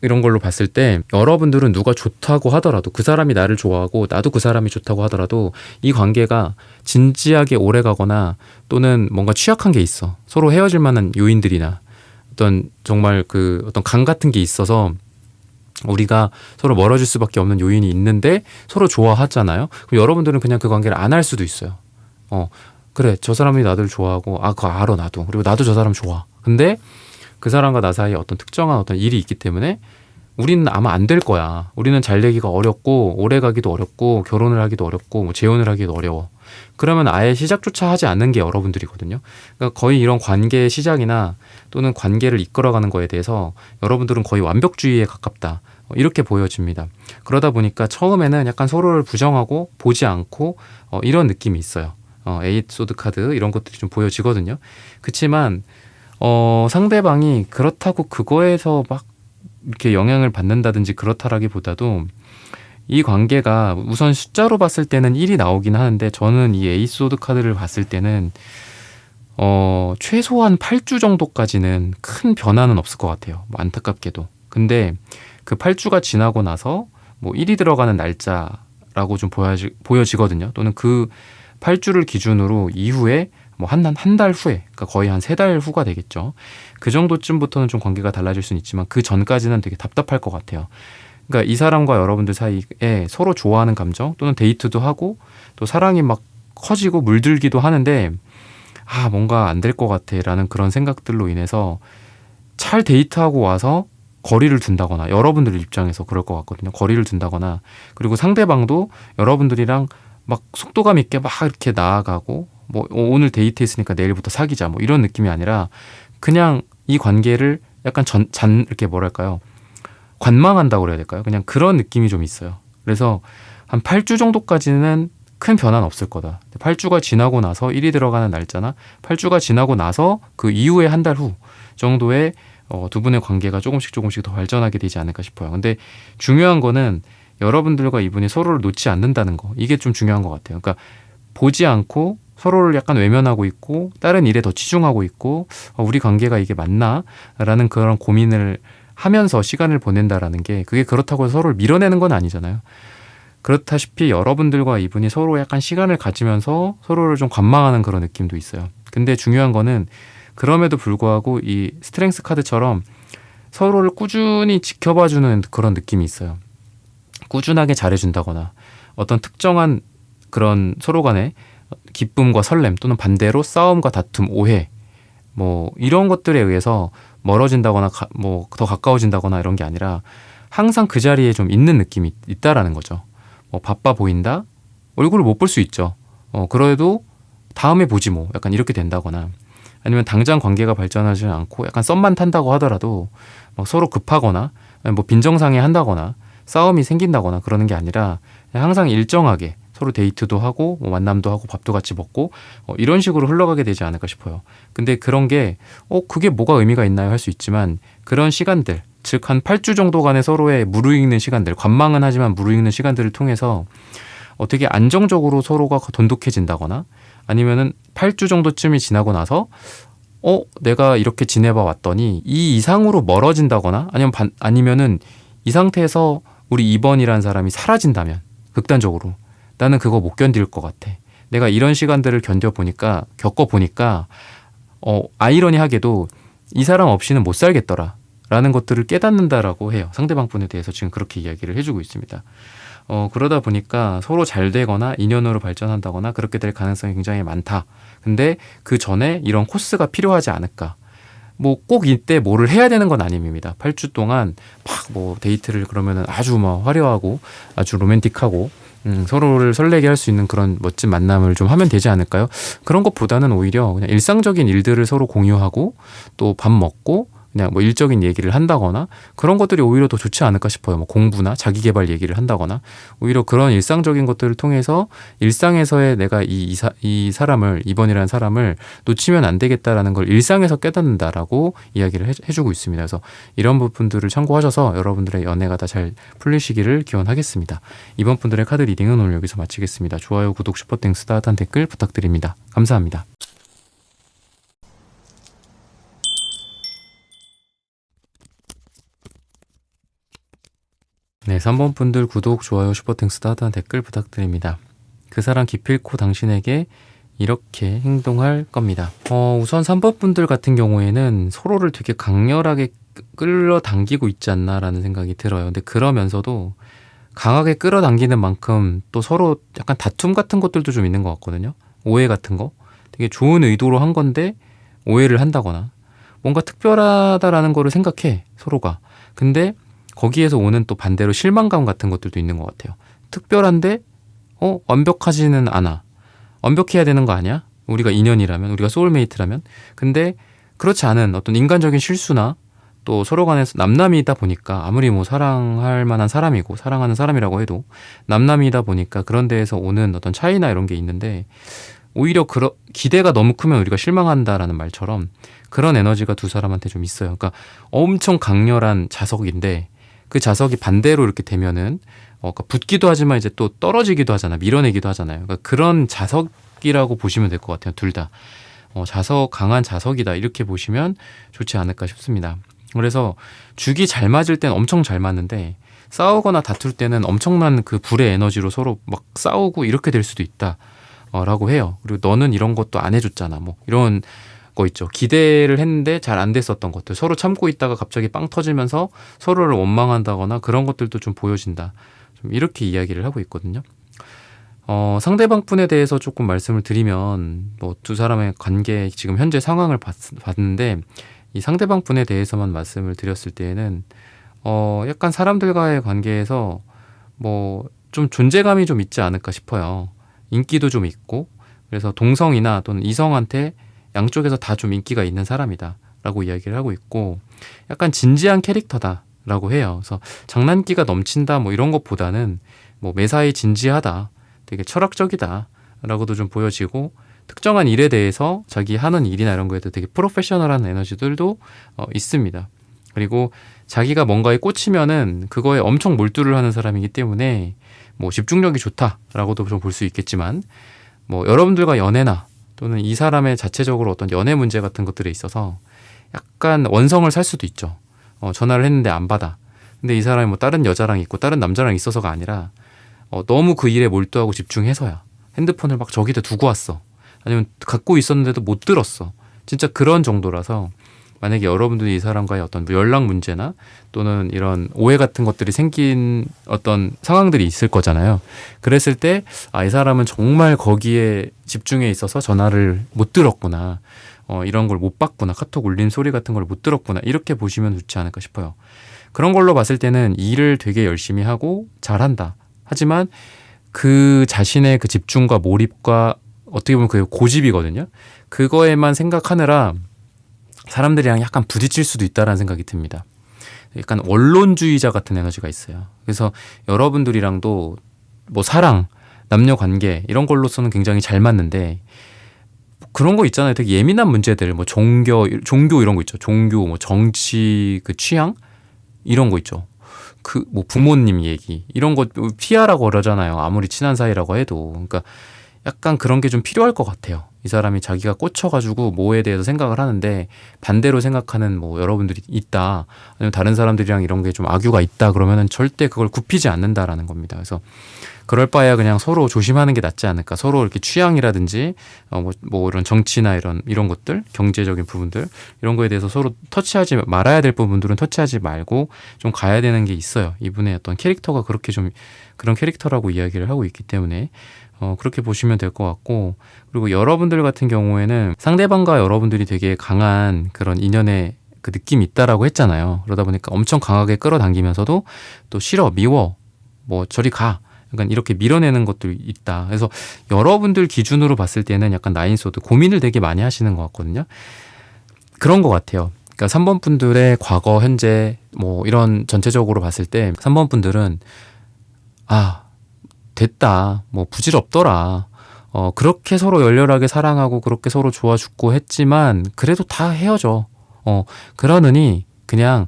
Speaker 1: 이런 걸로 봤을 때 여러분들은 누가 좋다고 하더라도, 그 사람이 나를 좋아하고 나도 그 사람이 좋다고 하더라도 이 관계가 진지하게 오래 가거나 또는 뭔가 취약한 게 있어, 서로 헤어질 만한 요인들이나 어떤 정말 그 어떤 강 같은 게 있어서 우리가 서로 멀어질 수밖에 없는 요인이 있는데 서로 좋아하잖아요. 그럼 여러분들은 그냥 그 관계를 안 할 수도 있어요. 그래, 저 사람이 나를 좋아하고 그거 알아 나도, 그리고 나도 저 사람 좋아. 근데 그 사람과 나 사이에 어떤 특정한 어떤 일이 있기 때문에 우리는 아마 안 될 거야. 우리는 잘 되기가 어렵고 오래 가기도 어렵고 결혼을 하기도 어렵고 뭐 재혼을 하기도 어려워. 그러면 아예 시작조차 하지 않는 게 여러분들이거든요. 그러니까 거의 이런 관계의 시작이나 또는 관계를 이끌어가는 거에 대해서 여러분들은 거의 완벽주의에 가깝다, 이렇게 보여집니다. 그러다 보니까 처음에는 약간 서로를 부정하고 보지 않고 이런 느낌이 있어요. 에잇 소드 카드 이런 것들이 좀 보여지거든요. 그치만 상대방이 그렇다고 그거에서 막 이렇게 영향을 받는다든지 그렇다라기보다도 이 관계가 우선 숫자로 봤을 때는 1이 나오긴 하는데 저는 이 에이스소드 카드를 봤을 때는 최소한 8주 정도까지는 큰 변화는 없을 것 같아요. 뭐 안타깝게도. 근데 그 8주가 지나고 나서 뭐 1이 들어가는 날짜라고 좀 보여지거든요. 또는 그 8주를 기준으로 이후에 뭐 한 달 후에, 그러니까 거의 한 3달 후가 되겠죠. 그 정도쯤부터는 좀 관계가 달라질 수는 있지만 그 전까지는 되게 답답할 것 같아요. 그러니까 이 사람과 여러분들 사이에 서로 좋아하는 감정 또는 데이트도 하고 또 사랑이 막 커지고 물들기도 하는데 뭔가 안 될 것 같아 라는 그런 생각들로 인해서 잘 데이트하고 와서 거리를 둔다거나, 여러분들 입장에서 그럴 것 같거든요. 거리를 둔다거나, 그리고 상대방도 여러분들이랑 막 속도감 있게 막 이렇게 나아가고 뭐 오늘 데이트했으니까 내일부터 사귀자 뭐 이런 느낌이 아니라 그냥 이 관계를 약간 이렇게 뭐랄까요, 관망한다고 그래야 될까요? 그냥 그런 느낌이 좀 있어요. 그래서 한 8주 정도까지는 큰 변화는 없을 거다. 8주가 지나고 나서 1이 들어가는 날짜나 8주가 지나고 나서 그 이후에 한 달 후 정도에 두 분의 관계가 조금씩 더 발전하게 되지 않을까 싶어요. 근데 중요한 거는 여러분들과 이분이 서로를 놓지 않는다는 거. 이게 좀 중요한 것 같아요. 그러니까 보지 않고 서로를 약간 외면하고 있고 다른 일에 더 치중하고 있고 우리 관계가 이게 맞나? 라는 그런 고민을 하면서 시간을 보낸다라는 게, 그게 그렇다고 해서 서로를 밀어내는 건 아니잖아요. 그렇다시피 여러분들과 이분이 서로 약간 시간을 가지면서 서로를 좀 관망하는 그런 느낌도 있어요. 근데 중요한 거는 그럼에도 불구하고 이 스트렝스 카드처럼 서로를 꾸준히 지켜봐주는 그런 느낌이 있어요. 꾸준하게 잘해준다거나 어떤 특정한 그런 서로 간의 기쁨과 설렘 또는 반대로 싸움과 다툼, 오해 뭐 이런 것들에 의해서 멀어진다거나 뭐 더 가까워진다거나 이런 게 아니라 항상 그 자리에 좀 있는 느낌이 있다라는 거죠. 뭐 바빠 보인다? 얼굴을 못 볼 수 있죠. 그래도 다음에 보지 뭐 약간 이렇게 된다거나, 아니면 당장 관계가 발전하지 않고 약간 썸만 탄다고 하더라도 막 서로 급하거나 뭐 빈정상해 한다거나 싸움이 생긴다거나 그러는 게 아니라 항상 일정하게 서로 데이트도 하고 뭐 만남도 하고 밥도 같이 먹고 이런 식으로 흘러가게 되지 않을까 싶어요. 근데 그런 게 그게 뭐가 의미가 있나요? 할 수 있지만 그런 시간들, 즉 한 8주 정도간의 서로의 무르익는 시간들, 관망은 하지만 무르익는 시간들을 통해서 어떻게 안정적으로 서로가 돈독해진다거나, 아니면은 8주 정도쯤이 지나고 나서 내가 이렇게 지내봐 왔더니 이 이상으로 멀어진다거나, 아니면은 이 상태에서 우리 2번이라는 사람이 사라진다면, 극단적으로 나는 그거 못 견딜 것 같아. 내가 이런 시간들을 겪어보니까 아이러니하게도 이 사람 없이는 못 살겠더라 라는 것들을 깨닫는다라고 해요. 상대방 분에 대해서 지금 그렇게 이야기를 해주고 있습니다. 그러다 보니까 서로 잘 되거나 인연으로 발전한다거나 그렇게 될 가능성이 굉장히 많다. 근데 그 전에 이런 코스가 필요하지 않을까. 뭐 꼭 이때 뭐를 해야 되는 건 아닙니다. 8주 동안 막 뭐 데이트를 그러면은 아주 막 화려하고 아주 로맨틱하고 서로를 설레게 할 수 있는 그런 멋진 만남을 좀 하면 되지 않을까요? 그런 것보다는 오히려 그냥 일상적인 일들을 서로 공유하고 또 밥 먹고 그냥 뭐 일적인 얘기를 한다거나 그런 것들이 오히려 더 좋지 않을까 싶어요. 뭐 공부나 자기 개발 얘기를 한다거나 오히려 그런 일상적인 것들을 통해서 일상에서의 내가 이 사람을, 2번이라는 사람을 놓치면 안 되겠다라는 걸 일상에서 깨닫는다라고 이야기를 해주고 있습니다. 그래서 이런 부분들을 참고하셔서 여러분들의 연애가 다 잘 풀리시기를 기원하겠습니다. 이번 분들의 카드 리딩은 오늘 여기서 마치겠습니다. 좋아요, 구독, 슈퍼땡스, 따뜻한 댓글 부탁드립니다. 감사합니다. 네, 3번 분들 구독, 좋아요, 슈퍼땡스, 따뜻한 댓글 부탁드립니다. 그 사람 기필코 당신에게 이렇게 행동할 겁니다. 우선 3번 분들 같은 경우에는 서로를 되게 강렬하게 끌어당기고 있지 않나라는 생각이 들어요. 근데 그러면서도 강하게 끌어당기는 만큼 또 서로 약간 다툼 같은 것들도 좀 있는 것 같거든요. 오해 같은 거. 되게 좋은 의도로 한 건데 오해를 한다거나 뭔가 특별하다라는 거를 생각해, 서로가. 근데 거기에서 오는 또 반대로 실망감 같은 것들도 있는 것 같아요. 특별한데 완벽하지는 않아. 완벽해야 되는 거 아니야? 우리가 인연이라면, 우리가 소울메이트라면. 근데 그렇지 않은 어떤 인간적인 실수나 또 서로 간에서 남남이다 보니까, 아무리 뭐 사랑할 만한 사람이고 사랑하는 사람이라고 해도 남남이다 보니까 그런 데에서 오는 어떤 차이나 이런 게 있는데, 오히려 기대가 너무 크면 우리가 실망한다라는 말처럼 그런 에너지가 두 사람한테 좀 있어요. 그러니까 엄청 강렬한 자석인데 그 자석이 반대로 이렇게 되면은 그러니까 붙기도 하지만 이제 또 떨어지기도 하잖아. 밀어내기도 하잖아요. 그러니까 그런 자석이라고 보시면 될 것 같아요. 둘 다. 강한 자석이다. 이렇게 보시면 좋지 않을까 싶습니다. 그래서 죽이 잘 맞을 땐 엄청 잘 맞는데 싸우거나 다툴 때는 엄청난 그 불의 에너지로 서로 막 싸우고 이렇게 될 수도 있다. 라고 해요. 그리고 너는 이런 것도 안 해줬잖아. 뭐 이런 거 있죠. 기대를 했는데 잘 안 됐었던 것들. 서로 참고 있다가 갑자기 빵 터지면서 서로를 원망한다거나 그런 것들도 좀 보여진다. 좀 이렇게 이야기를 하고 있거든요. 상대방 분에 대해서 조금 말씀을 드리면 뭐 두 사람의 관계 지금 현재 상황을 봤는데 이 상대방 분에 대해서만 말씀을 드렸을 때에는 약간 사람들과의 관계에서 뭐 좀 존재감이 좀 있지 않을까 싶어요. 인기도 좀 있고 그래서 동성이나 또는 이성한테 양쪽에서 다 좀 인기가 있는 사람이다 라고 이야기를 하고 있고 약간 진지한 캐릭터다 라고 해요. 그래서 장난기가 넘친다 뭐 이런 것보다는 뭐 매사에 진지하다, 되게 철학적이다 라고도 좀 보여지고 특정한 일에 대해서 자기 하는 일이나 이런 거에도 되게 프로페셔널한 에너지들도 있습니다. 그리고 자기가 뭔가에 꽂히면은 그거에 엄청 몰두를 하는 사람이기 때문에 뭐 집중력이 좋다라고도 좀 볼 수 있겠지만 뭐 여러분들과 연애나 또는 이 사람의 자체적으로 어떤 연애 문제 같은 것들에 있어서 약간 원성을 살 수도 있죠. 전화를 했는데 안 받아. 근데 이 사람이 뭐 다른 여자랑 있고 다른 남자랑 있어서가 아니라 너무 그 일에 몰두하고 집중해서야 핸드폰을 막 저기다 두고 왔어. 아니면 갖고 있었는데도 못 들었어. 진짜 그런 정도라서 만약에 여러분들이 이 사람과의 어떤 연락 문제나 또는 이런 오해 같은 것들이 생긴 어떤 상황들이 있을 거잖아요. 그랬을 때, 이 사람은 정말 거기에 집중해 있어서 전화를 못 들었구나. 이런 걸 못 봤구나. 카톡 울림 소리 같은 걸 못 들었구나. 이렇게 보시면 좋지 않을까 싶어요. 그런 걸로 봤을 때는 일을 되게 열심히 하고 잘한다. 하지만 그 자신의 그 집중과 몰입과 어떻게 보면 그 고집이거든요. 그거에만 생각하느라 사람들이랑 약간 부딪힐 수도 있다라는 생각이 듭니다. 약간 원론주의자 같은 에너지가 있어요. 그래서 여러분들이랑도 뭐 사랑, 남녀 관계 이런 걸로서는 굉장히 잘 맞는데 그런 거 있잖아요. 되게 예민한 문제들, 뭐 종교 이런 거 있죠. 종교, 뭐 정치, 그 취향 이런 거 있죠. 그 뭐 부모님 얘기 이런 거 피하라고 그러잖아요. 아무리 친한 사이라고 해도. 그러니까 약간 그런 게 좀 필요할 것 같아요. 이 사람이 자기가 꽂혀가지고 뭐에 대해서 생각을 하는데 반대로 생각하는 뭐 여러분들이 있다. 아니면 다른 사람들이랑 이런 게 좀 악유가 있다. 그러면은 절대 그걸 굽히지 않는다라는 겁니다. 그래서 그럴 바에야 그냥 서로 조심하는 게 낫지 않을까. 서로 이렇게 취향이라든지 뭐 이런 정치나 이런 것들, 경제적인 부분들 이런 거에 대해서 서로 터치하지 말아야 될 부분들은 터치하지 말고 좀 가야 되는 게 있어요. 이분의 어떤 캐릭터가 그렇게 좀 그런 캐릭터라고 이야기를 하고 있기 때문에 그렇게 보시면 될 것 같고 그리고 여러분들 같은 경우에는 상대방과 여러분들이 되게 강한 그런 인연의 그 느낌이 있다라고 했잖아요. 그러다 보니까 엄청 강하게 끌어당기면서도 또 싫어, 미워, 뭐 저리 가. 약간 이렇게 밀어내는 것도 있다. 그래서 여러분들 기준으로 봤을 때는 약간 나인소드 고민을 되게 많이 하시는 것 같거든요. 그런 것 같아요. 그러니까 3번 분들의 과거, 현재 뭐 이런 전체적으로 봤을 때 3번 분들은 됐다. 뭐 부질없더라. 그렇게 서로 열렬하게 사랑하고 그렇게 서로 좋아 죽고 했지만 그래도 다 헤어져. 그러느니 그냥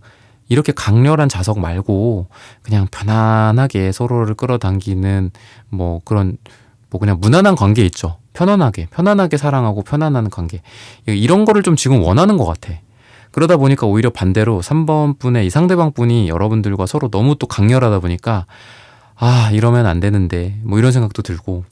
Speaker 1: 이렇게 강렬한 자석 말고 그냥 편안하게 서로를 끌어당기는 뭐 그런 뭐 그냥 무난한 관계 있죠. 편안하게 사랑하고 편안한 관계. 이런 거를 좀 지금 원하는 것 같아. 그러다 보니까 오히려 반대로 3번 분의 이 상대방 분이 여러분들과 서로 너무 또 강렬하다 보니까 이러면 안 되는데 뭐 이런 생각도 들고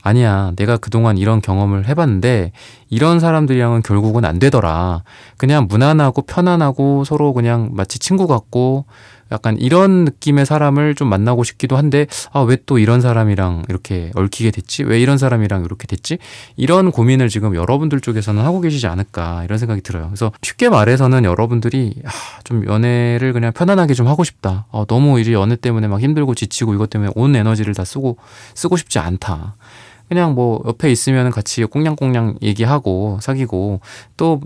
Speaker 1: 아니야 내가 그동안 이런 경험을 해봤는데 이런 사람들이랑은 결국은 안 되더라. 그냥 무난하고 편안하고 서로 그냥 마치 친구 같고 약간 이런 느낌의 사람을 좀 만나고 싶기도 한데 왜 또 이런 사람이랑 이렇게 얽히게 됐지? 왜 이런 사람이랑 이렇게 됐지? 이런 고민을 지금 여러분들 쪽에서는 하고 계시지 않을까 이런 생각이 들어요. 그래서 쉽게 말해서는 여러분들이 좀 연애를 그냥 편안하게 좀 하고 싶다. 너무 이제 연애 때문에 막 힘들고 지치고 이것 때문에 온 에너지를 다 쓰고 싶지 않다. 그냥 뭐 옆에 있으면 같이 꽁냥꽁냥 얘기하고 사귀고 또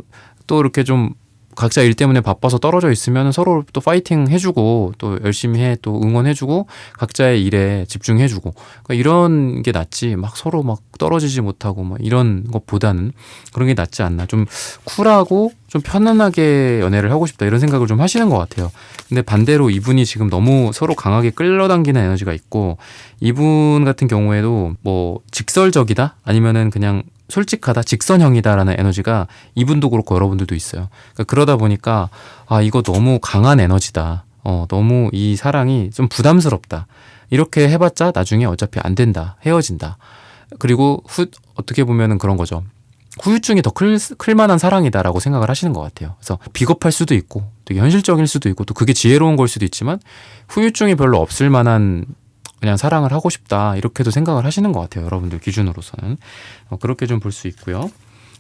Speaker 1: 이렇게 좀 각자 일 때문에 바빠서 떨어져 있으면 서로 또 파이팅 해주고 또 열심히 해 또 응원해주고 각자의 일에 집중해주고 그러니까 이런 게 낫지 막 서로 막 떨어지지 못하고 막 이런 것보다는 그런 게 낫지 않나. 좀 쿨하고 좀 편안하게 연애를 하고 싶다 이런 생각을 좀 하시는 것 같아요. 근데 반대로 이분이 지금 너무 서로 강하게 끌어당기는 에너지가 있고 이분 같은 경우에도 뭐 직설적이다 아니면은 그냥 솔직하다 직선형이다라는 에너지가 이분도 그렇고 여러분들도 있어요. 그러니까 그러다 보니까 아 이거 너무 강한 에너지다. 너무 이 사랑이 좀 부담스럽다. 이렇게 해봤자 나중에 어차피 안 된다. 헤어진다. 그리고 어떻게 보면은 그런 거죠. 후유증이 더 클 만한 사랑이다라고 생각을 하시는 것 같아요. 그래서 비겁할 수도 있고 되게 현실적일 수도 있고 또 그게 지혜로운 걸 수도 있지만 후유증이 별로 없을 만한 그냥 사랑을 하고 싶다 이렇게도 생각을 하시는 것 같아요. 여러분들 기준으로서는 그렇게 좀 볼 수 있고요.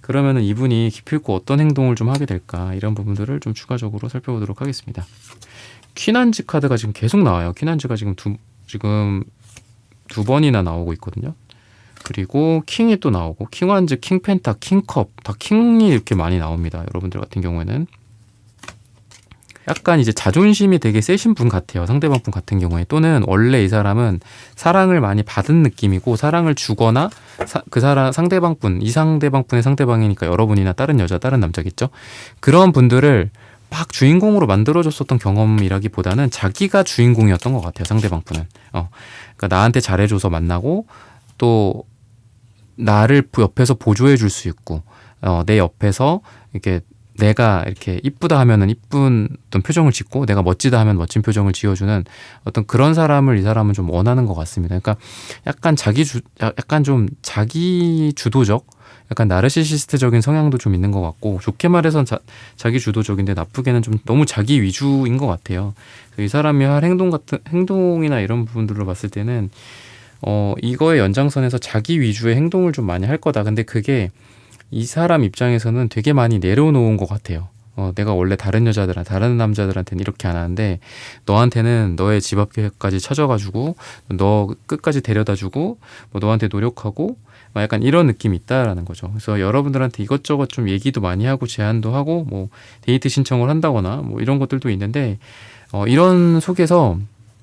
Speaker 1: 그러면은 이분이 기필코 어떤 행동을 좀 하게 될까 이런 부분들을 좀 추가적으로 살펴보도록 하겠습니다. 퀸한즈 카드가 지금 계속 나와요. 퀸한즈가 지금 두 번이나 나오고 있거든요. 그리고 킹이 또 나오고 킹완즈, 킹펜타, 킹컵 다 킹이 이렇게 많이 나옵니다. 여러분들 같은 경우에는 약간 이제 자존심이 되게 세신 분 같아요. 상대방 분 같은 경우에 또는 원래 이 사람은 사랑을 많이 받은 느낌이고 사랑을 주거나 그 사람 상대방 분, 이 상대방 분의 상대방이니까 여러분이나 다른 여자, 다른 남자겠죠. 그런 분들을 막 주인공으로 만들어줬었던 경험이라기보다는 자기가 주인공이었던 것 같아요. 상대방 분은. 그러니까 나한테 잘해줘서 만나고 또 나를 옆에서 보조해 줄 수 있고 내 옆에서 이렇게 내가 이렇게 이쁘다 하면은 이쁜 어떤 표정을 짓고 내가 멋지다 하면 멋진 표정을 지어주는 어떤 그런 사람을 이 사람은 좀 원하는 것 같습니다. 그러니까 약간 약간 좀 자기 주도적, 약간 나르시시스트적인 성향도 좀 있는 것 같고 좋게 말해서 자기 주도적인데 나쁘게는 좀 너무 자기 위주인 것 같아요. 이 사람이 할 행동이나 이런 부분들로 봤을 때는 이거의 연장선에서 자기 위주의 행동을 좀 많이 할 거다. 근데 그게 이 사람 입장에서는 되게 많이 내려놓은 것 같아요. 내가 원래 다른 남자들한테는 이렇게 안 하는데 너한테는 너의 집 앞까지 찾아가지고 너 끝까지 데려다주고 뭐 너한테 노력하고 약간 이런 느낌이 있다라는 거죠. 그래서 여러분들한테 이것저것 좀 얘기도 많이 하고 제안도 하고 뭐 데이트 신청을 한다거나 뭐 이런 것들도 있는데 이런 속에서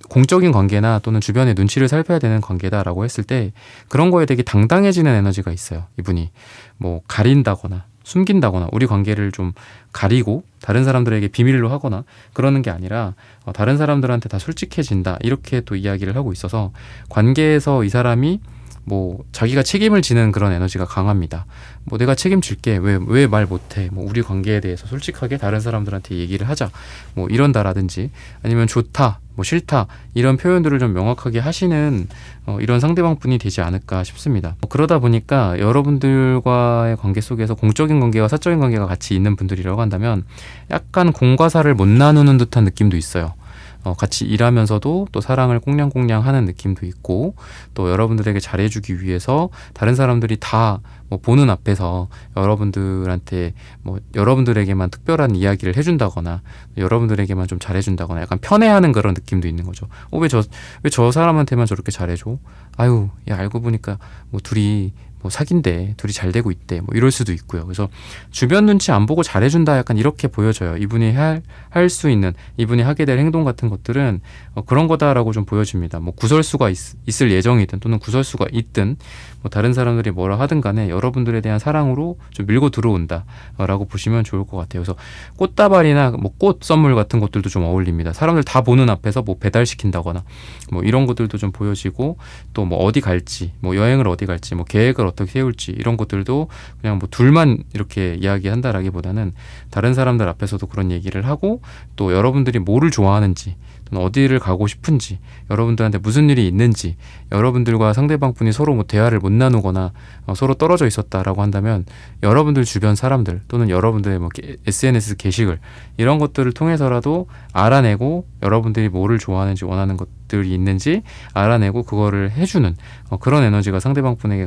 Speaker 1: 공적인 관계나 또는 주변의 눈치를 살펴야 되는 관계다라고 했을 때 그런 거에 되게 당당해지는 에너지가 있어요. 이분이 뭐 가린다거나 숨긴다거나 우리 관계를 좀 가리고 다른 사람들에게 비밀로 하거나 그러는 게 아니라 다른 사람들한테 다 솔직해진다 이렇게 또 이야기를 하고 있어서 관계에서 이 사람이 뭐 자기가 책임을 지는 그런 에너지가 강합니다. 뭐 내가 책임질게 왜 말 못해 뭐 우리 관계에 대해서 솔직하게 다른 사람들한테 얘기를 하자 뭐 이런다라든지 아니면 좋다 뭐 싫다 이런 표현들을 좀 명확하게 하시는 이런 상대방 분이 되지 않을까 싶습니다. 그러다 보니까 여러분들과의 관계 속에서 공적인 관계와 사적인 관계가 같이 있는 분들이라고 한다면 약간 공과사를 못 나누는 듯한 느낌도 있어요. 같이 일하면서도 또 사랑을 꽁냥꽁냥 하는 느낌도 있고 또 여러분들에게 잘해주기 위해서 다른 사람들이 다 뭐 보는 앞에서 여러분들한테 뭐 여러분들에게만 특별한 이야기를 해준다거나 여러분들에게만 좀 잘해준다거나 약간 편애하는 그런 느낌도 있는 거죠. 왜 저 사람한테만 저렇게 잘해줘? 아유, 야 알고 보니까 뭐 둘이 뭐 사귄대, 둘이 잘 되고 있대, 뭐 이럴 수도 있고요. 그래서 주변 눈치 안 보고 잘해준다 약간 이렇게 보여져요. 이분이 할 수 있는, 이분이 하게 될 행동 같은 것들은 그런 거다라고 좀 보여집니다. 뭐 구설수가 있을 예정이든 또는 구설수가 있든 뭐 다른 사람들이 뭐라 하든 간에 여러분들에 대한 사랑으로 좀 밀고 들어온다 라고 보시면 좋을 것 같아요. 그래서 꽃다발이나 뭐 꽃 선물 같은 것들도 좀 어울립니다. 사람들 다 보는 앞에서 뭐 배달시킨다거나 뭐 이런 것들도 좀 보여지고 또 뭐 어디 갈지, 뭐 여행을 어디 갈지, 뭐 계획을 어떻게 세울지 이런 것들도 그냥 뭐 둘만 이렇게 이야기한다라기보다는 다른 사람들 앞에서도 그런 얘기를 하고 또 여러분들이 뭐를 좋아하는지 또는 어디를 가고 싶은지 여러분들한테 무슨 일이 있는지 여러분들과 상대방 분이 서로 뭐 대화를 못 나누거나 서로 떨어져 있었다라고 한다면 여러분들 주변 사람들 또는 여러분들의 뭐 SNS 게시글 이런 것들을 통해서라도 알아내고 여러분들이 뭐를 좋아하는지 원하는 것들이 있는지 알아내고 그거를 해주는 그런 에너지가 상대방 분에게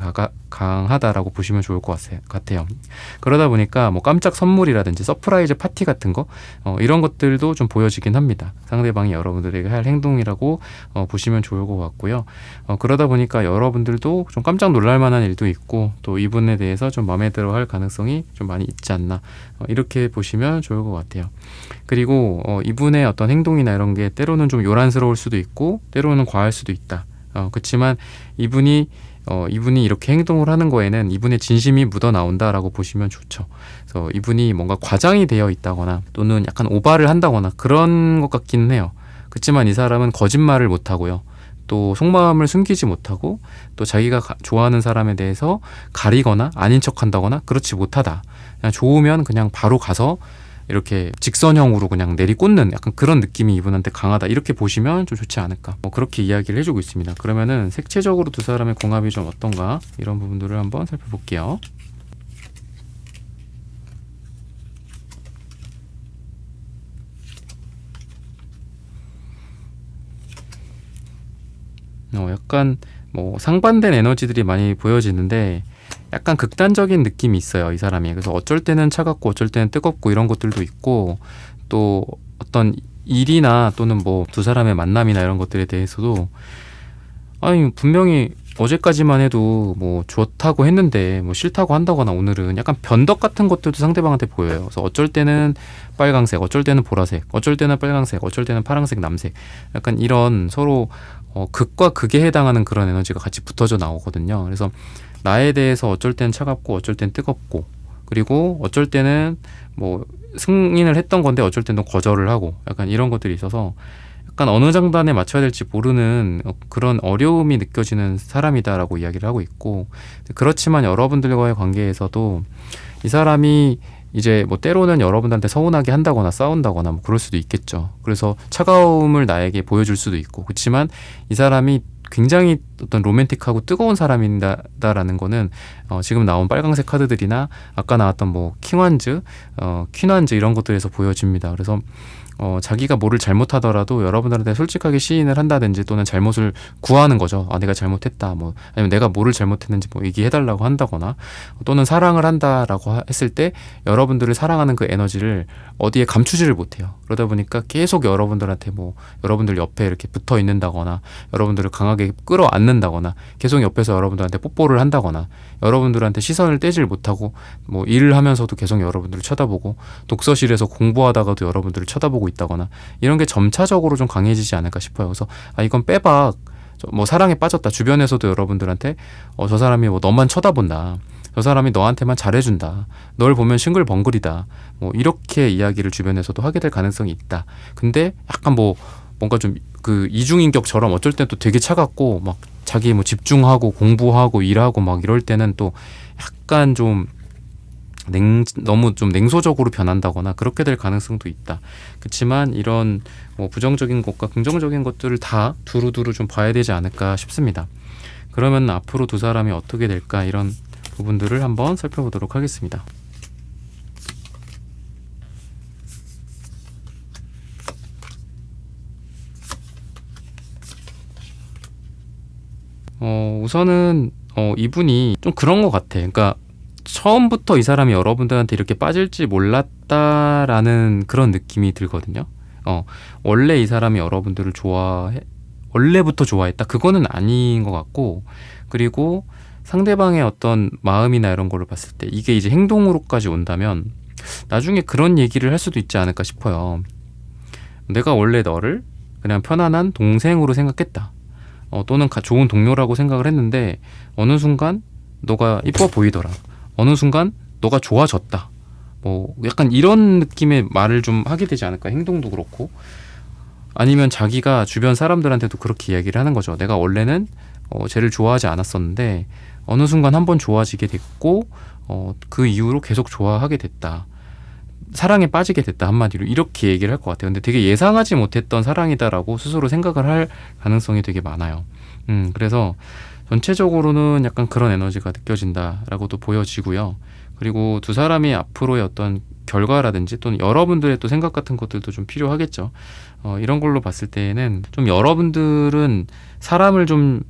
Speaker 1: 강하다라고 보시면 좋을 것 같아요. 그러다 보니까 뭐 깜짝 선물이라든지 서프라이즈 파티 같은 거 이런 것들도 좀 보여지긴 합니다. 상대방이 여러분 여러분들에게 할 행동이라고 보시면 좋을 것 같고요. 그러다 보니까 여러분들도 좀 깜짝 놀랄 만한 일도 있고 또 이분에 대해서 좀 마음에 들어 할 가능성이 좀 많이 있지 않나, 이렇게 보시면 좋을 것 같아요. 그리고 이분의 어떤 행동이나 이런 게 때로는 좀 요란스러울 수도 있고 때로는 과할 수도 있다. 그렇지만 이분이 이렇게 행동을 하는 거에는 이분의 진심이 묻어 나온다라고 보시면 좋죠. 그래서 이분이 뭔가 과장이 되어 있다거나 또는 약간 오바를 한다거나 그런 것 같기는 해요. 그렇지만 이 사람은 거짓말을 못 하고요. 또 속마음을 숨기지 못하고 또 자기가 좋아하는 사람에 대해서 가리거나 아닌 척한다거나 그렇지 못하다. 그냥 좋으면 그냥 바로 가서 이렇게 직선형으로 그냥 내리꽂는 약간 그런 느낌이 이분한테 강하다, 이렇게 보시면 좀 좋지 않을까, 그렇게 이야기를 해주고 있습니다. 그러면은 색채적으로 두 사람의 궁합이 좀 어떤가, 이런 부분들을 한번 살펴볼게요. 약간 상반된 에너지들이 많이 보여지는데 약간 극단적인 느낌이 있어요, 이 사람이. 그래서 어쩔 때는 차갑고 어쩔 때는 뜨겁고 이런 것들도 있고, 또 어떤 일이나 또는 두 사람의 만남이나 이런 것들에 대해서도 아니 분명히 어제까지만 해도 좋다고 했는데 싫다고 한다거나 오늘은 약간 변덕 같은 것들도 상대방한테 보여요. 그래서 어쩔 때는 빨강색, 어쩔 때는 보라색, 어쩔 때는 빨강색, 어쩔 때는 파랑색, 남색, 약간 이런 서로 극과 극에 해당하는 그런 에너지가 같이 붙어져 나오거든요. 그래서 나에 대해서 어쩔 때는 차갑고 어쩔 때는 뜨겁고, 그리고 어쩔 때는 승인을 했던 건데 어쩔 때는 거절을 하고, 약간 이런 것들이 있어서 약간 어느 장단에 맞춰야 될지 모르는 그런 어려움이 느껴지는 사람이다라고 이야기를 하고 있고, 그렇지만 여러분들과의 관계에서도 이 사람이 이제 때로는 여러분들한테 서운하게 한다거나 싸운다거나 그럴 수도 있겠죠. 그래서 차가움을 나에게 보여줄 수도 있고, 그렇지만 이 사람이 굉장히 어떤 로맨틱하고 뜨거운 사람이다라는 거는 지금 나온 빨강색 카드들이나 아까 나왔던 킹완즈, 퀸완즈 이런 것들에서 보여집니다. 그래서 자기가 뭐를 잘못하더라도 여러분들한테 솔직하게 시인을 한다든지 또는 잘못을 구하는 거죠. 내가 잘못했다, 아니면 내가 뭐를 잘못했는지 얘기해달라고 한다거나, 또는 사랑을 한다라고 했을 때 여러분들을 사랑하는 그 에너지를 어디에 감추지를 못해요. 그러다 보니까 계속 여러분들한테 여러분들 옆에 이렇게 붙어 있는다거나, 여러분들을 강하게 끌어안는다거나, 계속 옆에서 여러분들한테 뽀뽀를 한다거나, 여러분들한테 시선을 떼질 못하고 일을 하면서도 계속 여러분들을 쳐다보고, 독서실에서 공부하다가도 여러분들을 쳐다보고 있다거나, 이런 게 점차적으로 좀 강해지지 않을까 싶어요. 그래서 이건 빼박, 사랑에 빠졌다, 주변에서도 여러분들한테 저 사람이 너만 쳐다본다, 저 사람이 너한테만 잘해준다, 널 보면 싱글벙글이다, 이렇게 이야기를 주변에서도 하게 될 가능성이 있다. 근데 약간 뭔가 좀 그 이중인격처럼 어쩔 땐 또 되게 차갑고 자기 집중하고 공부하고 일하고 이럴 때는 또 약간 좀 너무 좀 냉소적으로 변한다거나 그렇게 될 가능성도 있다. 그렇지만 이런 부정적인 것과 긍정적인 것들을 다 두루두루 좀 봐야 되지 않을까 싶습니다. 그러면 앞으로 두 사람이 어떻게 될까, 이런 부분들을 한번 살펴보도록 하겠습니다. 우선은 이분이 좀 그런 것 같아. 그러니까 처음부터 이 사람이 여러분들한테 이렇게 빠질지 몰랐다라는 그런 느낌이 들거든요. 원래 이 사람이 여러분들을 원래부터 좋아했다, 그거는 아닌 것 같고, 그리고 상대방의 어떤 마음이나 이런 거를 봤을 때 이게 이제 행동으로까지 온다면 나중에 그런 얘기를 할 수도 있지 않을까 싶어요. 내가 원래 너를 그냥 편안한 동생으로 생각했다, 또는 좋은 동료라고 생각을 했는데 어느 순간 너가 이뻐 보이더라, 어느 순간 너가 좋아졌다, 약간 이런 느낌의 말을 좀 하게 되지 않을까. 행동도 그렇고, 아니면 자기가 주변 사람들한테도 그렇게 이야기를 하는 거죠. 내가 원래는 쟤를 좋아하지 않았었는데 어느 순간 한번 좋아지게 됐고, 그 이후로 계속 좋아하게 됐다, 사랑에 빠지게 됐다, 한마디로 이렇게 얘기를 할 것 같아요. 근데 되게 예상하지 못했던 사랑이다라고 스스로 생각을 할 가능성이 되게 많아요. 그래서 전체적으로는 약간 그런 에너지가 느껴진다라고도 보여지고요. 그리고 두 사람이 앞으로의 어떤 결과라든지 또는 여러분들의 또 생각 같은 것들도 좀 필요하겠죠. 이런 걸로 봤을 때에는 좀 여러분들은 사람을 좀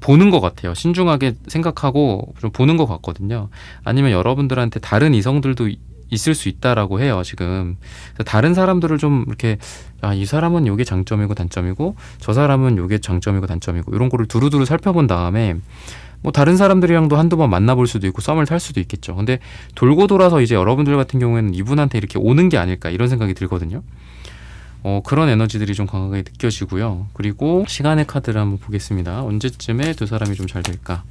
Speaker 1: 보는 것 같아요. 신중하게 생각하고 좀 보는 것 같거든요. 아니면 여러분들한테 다른 이성들도 있을 수 있다라고 해요, 지금. 그래서 다른 사람들을 좀 이렇게, 이 사람은 요게 장점이고 단점이고, 저 사람은 요게 장점이고 단점이고, 이런 거를 두루두루 살펴본 다음에, 뭐 다른 사람들이랑도 한두 번 만나볼 수도 있고 썸을 탈 수도 있겠죠. 근데 돌고 돌아서 이제 여러분들 같은 경우에는 이분한테 이렇게 오는 게 아닐까 이런 생각이 들거든요. 그런 에너지들이 좀 강하게 느껴지고요. 그리고 시간의 카드를 한번 보겠습니다. 언제쯤에 두 사람이 좀 잘 될까?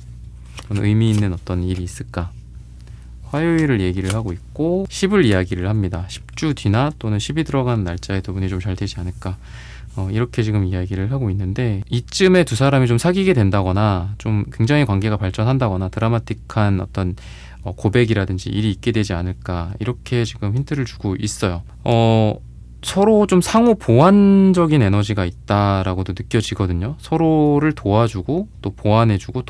Speaker 1: 의미 있는 어떤 일이 있을까? 화요일을 얘기를 하고 있고 10을 이야기를 합니다. 10주 뒤나 또는 10이 들어가는 날짜에 두 분이 좀 잘 되지 않을까? 이렇게 지금 이야기를 하고 있는데, 이쯤에 두 사람이 좀 사귀게 된다거나 좀 굉장히 관계가 발전한다거나 드라마틱한 어떤 고백이라든지 일이 있게 되지 않을까, 이렇게 지금 힌트를 주고 있어요. 서로 좀 상호 보완적인 에너지가 있다라고도 느껴지거든요. 서로를 도와주고 또 보완해주고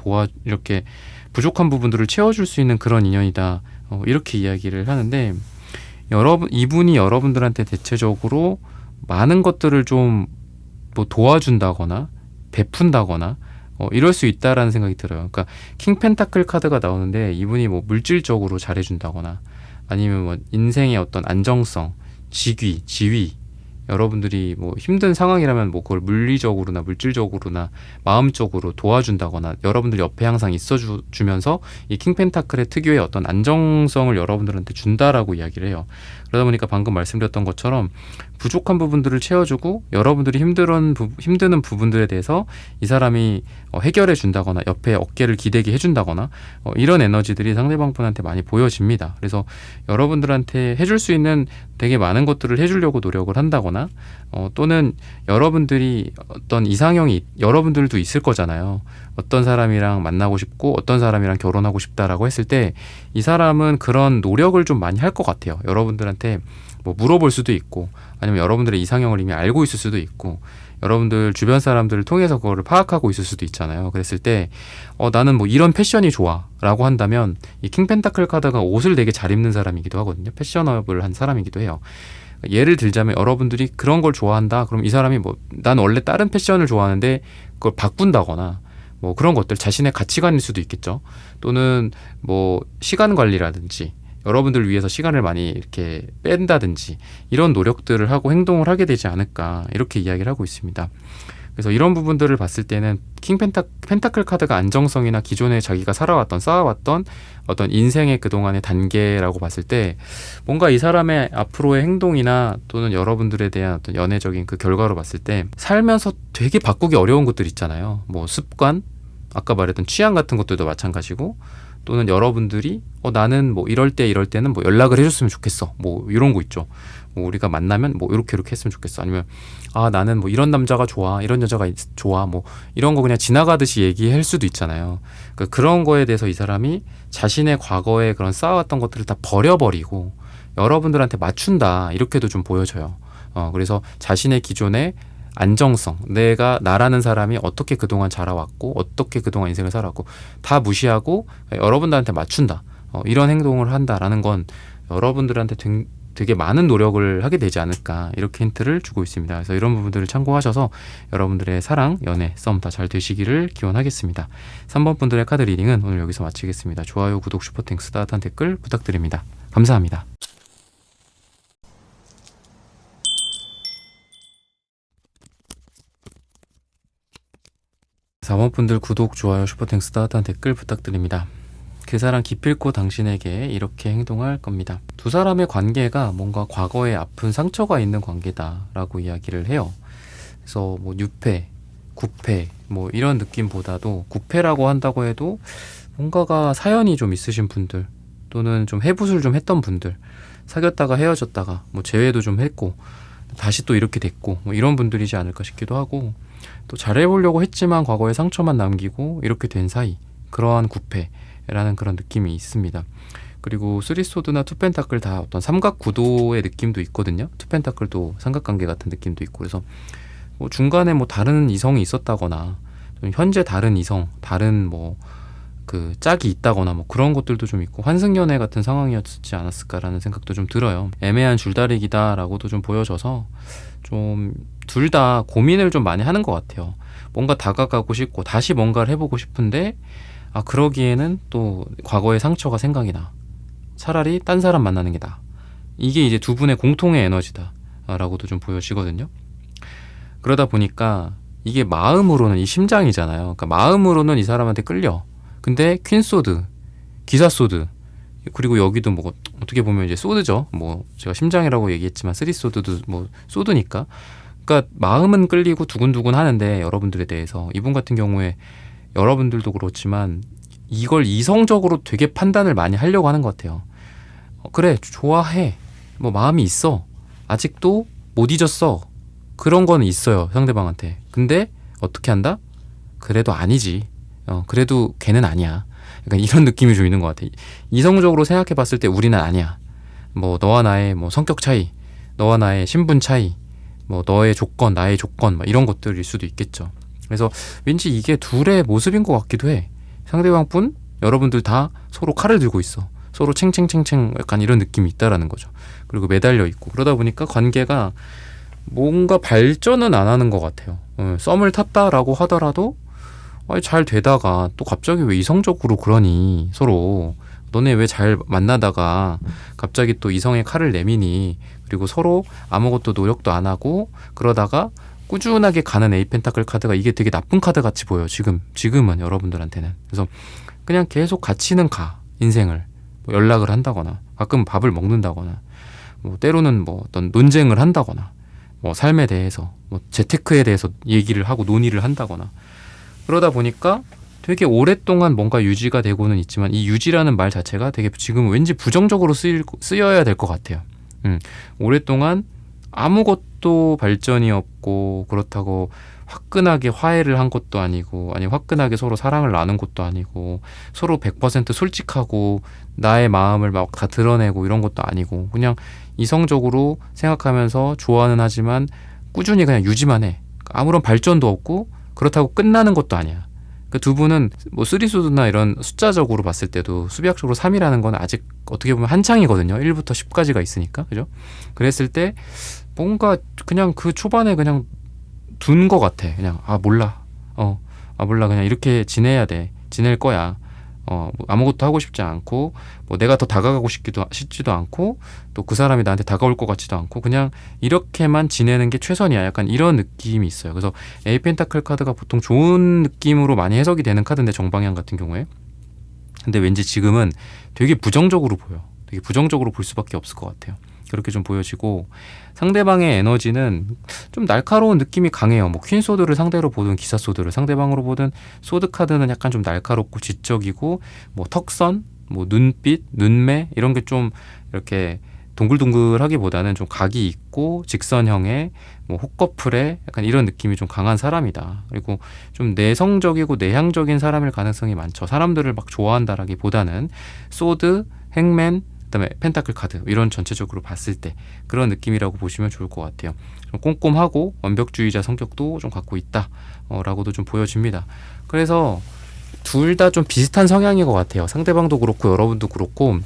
Speaker 1: 이렇게 부족한 부분들을 채워줄 수 있는 그런 인연이다, 이렇게 이야기를 하는데, 이분이 여러분들한테 대체적으로 많은 것들을 좀 뭐 도와준다거나 베푼다거나 이럴 수 있다라는 생각이 들어요. 그러니까 킹 펜타클 카드가 나오는데, 이분이 뭐 물질적으로 잘해준다거나 아니면 뭐 인생의 어떤 안정성, 지위, 여러분들이 뭐 힘든 상황이라면 뭐 그걸 물리적으로나 물질적으로나 마음적으로 도와준다거나 여러분들 옆에 항상 있어주면서 이 킹펜타클의 특유의 어떤 안정성을 여러분들한테 준다라고 이야기를 해요. 그러다 보니까 방금 말씀드렸던 것처럼 부족한 부분들을 채워주고 여러분들이 힘드는 부분들에 대해서 이 사람이 해결해 준다거나 옆에 어깨를 기대게 해준다거나 이런 에너지들이 상대방 분한테 많이 보여집니다. 그래서 여러분들한테 해줄 수 있는 되게 많은 것들을 해주려고 노력을 한다거나 또는 여러분들이 어떤 이상형이 여러분들도 있을 거잖아요. 어떤 사람이랑 만나고 싶고 어떤 사람이랑 결혼하고 싶다라고 했을 때 이 사람은 그런 노력을 좀 많이 할 것 같아요. 여러분들한테 뭐 물어볼 수도 있고 아니면 여러분들의 이상형을 이미 알고 있을 수도 있고 여러분들 주변 사람들을 통해서 그거를 파악하고 있을 수도 있잖아요. 그랬을 때 나는 뭐 이런 패션이 좋아 라고 한다면 이 킹펜타클 카드가 옷을 되게 잘 입는 사람이기도 하거든요. 패셔너블 한 사람이기도 해요. 예를 들자면 여러분들이 그런 걸 좋아한다. 그럼 이 사람이 뭐 난 원래 다른 패션을 좋아하는데 그걸 바꾼다거나 뭐 그런 것들, 자신의 가치관일 수도 있겠죠. 또는 뭐 시간 관리라든지 여러분들 위해서 시간을 많이 이렇게 뺀다든지 이런 노력들을 하고 행동을 하게 되지 않을까, 이렇게 이야기를 하고 있습니다. 그래서 이런 부분들을 봤을 때는 펜타클 카드가 안정성이나 기존에 자기가 쌓아왔던 어떤 인생의 그동안의 단계라고 봤을 때 뭔가 이 사람의 앞으로의 행동이나 또는 여러분들에 대한 어떤 연애적인 그 결과로 봤을 때 살면서 되게 바꾸기 어려운 것들 있잖아요. 뭐 습관, 아까 말했던 취향 같은 것들도 마찬가지고, 또는 여러분들이 나는 뭐 이럴 때는 뭐 연락을 해줬으면 좋겠어, 뭐 이런 거 있죠. 뭐 우리가 만나면 뭐 이렇게 했으면 좋겠어. 아니면 나는 뭐 이런 남자가 좋아, 이런 여자가 좋아, 뭐 이런 거 그냥 지나가듯이 얘기할 수도 있잖아요. 그러니까 그런 거에 대해서 이 사람이 자신의 과거에 그런 쌓아왔던 것들을 다 버려버리고 여러분들한테 맞춘다, 이렇게도 좀 보여져요. 그래서 자신의 기존의 안정성, 나라는 사람이 어떻게 그동안 자라왔고 어떻게 그동안 인생을 살았고 다 무시하고 여러분들한테 맞춘다, 이런 행동을 한다라는 건 여러분들한테 되게 많은 노력을 하게 되지 않을까, 이렇게 힌트를 주고 있습니다. 그래서 이런 부분들을 참고하셔서 여러분들의 사랑, 연애, 썸 다 잘 되시기를 기원하겠습니다. 3번 분들의 카드 리딩은 오늘 여기서 마치겠습니다. 좋아요, 구독, 슈퍼땡스, 따뜻한 댓글 부탁드립니다. 감사합니다. 4번 분들 구독, 좋아요, 슈퍼땡스, 따뜻한 댓글 부탁드립니다. 그 사람 기필코 당신에게 이렇게 행동할 겁니다. 두 사람의 관계가 뭔가 과거에 아픈 상처가 있는 관계다라고 이야기를 해요. 그래서 뭐 유패, 구패 뭐 이런 느낌보다도, 구패라고 한다고 해도 뭔가가 사연이 좀 있으신 분들, 또는 좀 해부술 좀 했던 분들, 사귀었다가 헤어졌다가 뭐 재회도 좀 했고 다시 또 이렇게 됐고 뭐 이런 분들이지 않을까 싶기도 하고, 또 잘해보려고 했지만 과거에 상처만 남기고 이렇게 된 사이, 그러한 구패라는 그런 느낌이 있습니다. 그리고 쓰리소드나 투펜타클 다 어떤 삼각 구도의 느낌도 있거든요. 투펜타클도 삼각관계 같은 느낌도 있고, 그래서 뭐 중간에 뭐 다른 이성이 있었다거나 현재 다른 이성, 다른 뭐 그 짝이 있다거나 뭐 그런 것들도 좀 있고, 환승연애 같은 상황이었지 않았을까라는 생각도 좀 들어요. 애매한 줄다리기다라고도 좀 보여져서 좀 둘 다 고민을 좀 많이 하는 것 같아요. 뭔가 다가가고 싶고 다시 뭔가를 해보고 싶은데 그러기에는 또 과거의 상처가 생각이 나. 차라리 딴 사람 만나는 게 나아. 이게 이제 두 분의 공통의 에너지다 라고도 좀 보여지거든요. 그러다 보니까 이게 마음으로는 이 심장이잖아요. 그러니까 마음으로는 이 사람한테 끌려. 근데 퀸소드, 기사소드, 그리고 여기도 뭐 어떻게 보면 이제 소드죠. 뭐 제가 심장이라고 얘기했지만 쓰리소드도 뭐 소드니까. 그러니까 마음은 끌리고 두근두근 하는데 여러분들에 대해서 이분 같은 경우에 여러분들도 그렇지만 이걸 이성적으로 되게 판단을 많이 하려고 하는 것 같아요. 그래, 좋아해. 뭐 마음이 있어. 아직도 못 잊었어. 그런 거는 있어요, 상대방한테. 근데 어떻게 한다? 그래도 아니지. 그래도 걔는 아니야. 약간 이런 느낌이 좀 있는 것 같아. 이성적으로 생각해 봤을 때 우리는 아니야. 뭐 너와 나의 뭐 성격 차이, 너와 나의 신분 차이, 뭐 너의 조건, 나의 조건, 뭐 이런 것들일 수도 있겠죠. 그래서 왠지 이게 둘의 모습인 것 같기도 해. 상대방뿐 여러분들 다 서로 칼을 들고 있어. 서로 챙챙챙챙 약간 이런 느낌이 있다라는 거죠. 그리고 매달려 있고 그러다 보니까 관계가 뭔가 발전은 안 하는 것 같아요. 썸을 탔다라고 하더라도 잘 되다가 또 갑자기 왜 이성적으로 그러니 서로 너네 왜 잘 만나다가 갑자기 또 이성의 칼을 내미니 그리고 서로 아무것도 노력도 안 하고 그러다가 꾸준하게 가는 에이 펜타클 카드가 이게 되게 나쁜 카드 같이 보여요. 지금은 여러분들한테는. 그래서 그냥 계속 같이는 가 인생을 뭐 연락을 한다거나 가끔 밥을 먹는다거나 뭐 때로는 뭐 어떤 논쟁을 한다거나 뭐 삶에 대해서 뭐 재테크에 대해서 얘기를 하고 논의를 한다거나 그러다 보니까 되게 오랫동안 뭔가 유지가 되고는 있지만 이 유지라는 말 자체가 되게 지금 왠지 부정적으로 쓰여야 될 것 같아요. 오랫동안 아무것도 발전이 없고 그렇다고 화끈하게 화해를 한 것도 아니고 아니 화끈하게 서로 사랑을 나눈 것도 아니고 서로 100% 솔직하고 나의 마음을 막 다 드러내고 이런 것도 아니고 그냥 이성적으로 생각하면서 좋아는 하지만 꾸준히 그냥 유지만 해. 아무런 발전도 없고 그렇다고 끝나는 것도 아니야. 그 두 분은 뭐 쓰리소드나 이런 숫자적으로 봤을 때도 수비학적으로 3이라는 건 아직 어떻게 보면 한창이거든요. 1부터 10까지가 있으니까. 그죠? 그랬을 때 뭔가 그냥 그 초반에 그냥 둔 것 같아. 그냥 몰라. 몰라. 그냥 이렇게 지내야 돼. 지낼 거야. 뭐 아무것도 하고 싶지 않고 뭐 내가 더 다가가고 싶지도 않고 또 그 사람이 나한테 다가올 것 같지도 않고 그냥 이렇게만 지내는 게 최선이야. 약간 이런 느낌이 있어요. 그래서 에이 펜타클 카드가 보통 좋은 느낌으로 많이 해석이 되는 카드인데 정방향 같은 경우에 근데 왠지 지금은 되게 부정적으로 보여. 되게 부정적으로 볼 수밖에 없을 것 같아요. 그렇게 좀 보여지고 상대방의 에너지는 좀 날카로운 느낌이 강해요. 뭐 퀸소드를 상대로 보든 기사소드를 상대방으로 보든 소드 카드는 약간 좀 날카롭고 지적이고 뭐 턱선, 뭐 눈빛, 눈매 이런 게 좀 이렇게 동글동글하기보다는 좀 각이 있고 직선형의 뭐 호꺼풀의 약간 이런 느낌이 좀 강한 사람이다. 그리고 좀 내성적이고 내향적인 사람일 가능성이 많죠. 사람들을 막 좋아한다라기보다는 소드, 행맨 그다음에 펜타클 카드 이런 전체적으로 봤을 때 그런 느낌이라고 보시면 좋을 것 같아요. 좀 꼼꼼하고 완벽주의자 성격도 좀 갖고 있다 라고도 좀 보여집니다. 그래서 둘 다 좀 비슷한 성향인 것 같아요. 상대방도 그렇고 여러분도 그렇고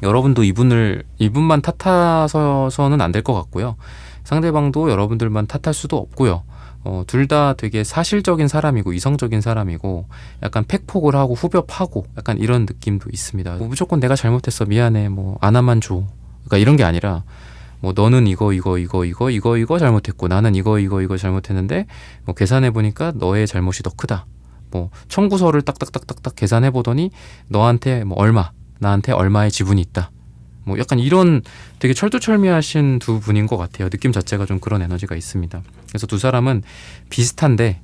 Speaker 1: 여러분도 이분만 탓하서는 안 될 것 같고요. 상대방도 여러분들만 탓할 수도 없고요. 둘 다 되게 사실적인 사람이고 이성적인 사람이고 약간 팩폭을 하고 후벼파고 약간 이런 느낌도 있습니다. 뭐 무조건 내가 잘못했어 미안해 뭐 안 하면 줘 그러니까 이런 게 아니라 뭐 너는 이거 잘못했고 나는 이거 잘못했는데 뭐 계산해 보니까 너의 잘못이 더 크다. 뭐 청구서를 딱딱딱딱딱 계산해 보더니 너한테 뭐 얼마 나한테 얼마의 지분이 있다. 뭐 약간 이런 되게 철두철미하신 두 분인 것 같아요. 느낌 자체가 좀 그런 에너지가 있습니다. 그래서 두 사람은 비슷한데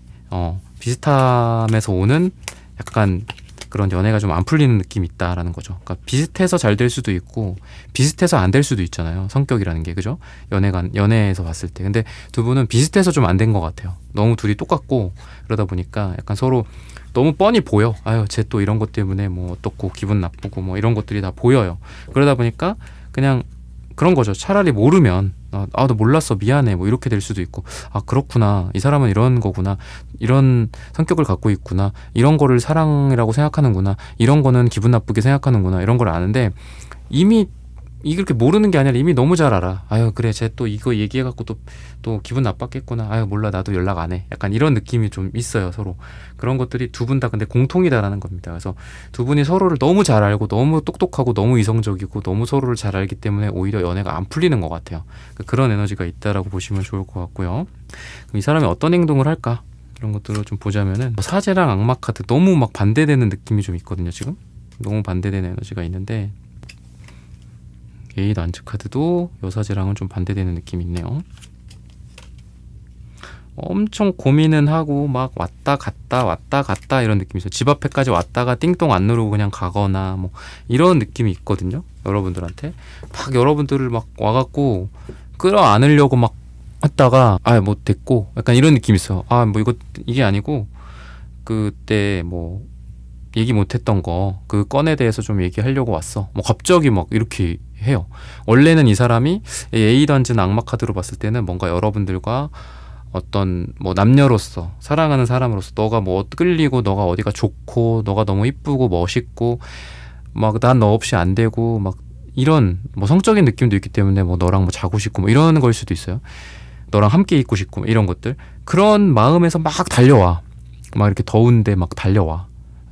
Speaker 1: 비슷함에서 오는 약간 그런 연애가 좀 안 풀리는 느낌이 있다라는 거죠. 그러니까 비슷해서 잘 될 수도 있고 비슷해서 안 될 수도 있잖아요. 성격이라는 게 그죠? 연애에서 봤을 때. 근데 두 분은 비슷해서 좀 안 된 것 같아요. 너무 둘이 똑같고 그러다 보니까 약간 서로 너무 뻔히 보여. 아유, 쟤 또 이런 것 때문에 뭐 어떻고 기분 나쁘고 뭐 이런 것들이 다 보여요. 그러다 보니까 그냥 그런 거죠. 차라리 모르면 너 몰랐어 미안해 뭐 이렇게 될 수도 있고 그렇구나 이 사람은 이런 거구나 이런 성격을 갖고 있구나 이런 거를 사랑이라고 생각하는구나 이런 거는 기분 나쁘게 생각하는구나 이런 걸 아는데 이미 이렇게 모르는 게 아니라 이미 너무 잘 알아. 아유 그래 쟤 또 이거 얘기해갖고 또 기분 나빴겠구나. 아유 몰라 나도 연락 안 해. 약간 이런 느낌이 좀 있어요 서로. 그런 것들이 두 분 다 근데 공통이다라는 겁니다. 그래서 두 분이 서로를 너무 잘 알고 너무 똑똑하고 너무 이성적이고 너무 서로를 잘 알기 때문에 오히려 연애가 안 풀리는 것 같아요. 그런 에너지가 있다라고 보시면 좋을 것 같고요. 그럼 이 사람이 어떤 행동을 할까? 이런 것들을 좀 보자면은 사제랑 악마 카드 너무 막 반대되는 느낌이 좀 있거든요. 지금 너무 반대되는 에너지가 있는데 에잇 안츠 카드도 여사제랑은 좀 반대되는 느낌이 있네요. 엄청 고민은 하고 막 왔다 갔다 이런 느낌이 있어요. 집 앞에까지 왔다가 띵동 안 누르고 그냥 가거나 뭐 이런 느낌이 있거든요. 여러분들한테 막 여러분들을 막 와갖고 끌어안으려고 막 했다가 뭐 됐고 약간 이런 느낌이 있어요. 뭐 이게 아니고 그때 뭐 얘기 못했던 거 그 건에 대해서 좀 얘기하려고 왔어. 뭐 갑자기 막 이렇게 해요. 원래는 이 사람이 에이 던진 악마 카드로 봤을 때는 뭔가 여러분들과 어떤 뭐 남녀로서 사랑하는 사람으로서 너가 뭐 끌리고 너가 어디가 좋고 너가 너무 이쁘고 멋있고 막 난 너 없이 안 되고 막 이런 뭐 성적인 느낌도 있기 때문에 뭐 너랑 뭐 자고 싶고 뭐 이런 걸 수도 있어요. 너랑 함께 있고 싶고 뭐 이런 것들 그런 마음에서 막 달려와. 막 이렇게 더운데 막 달려와.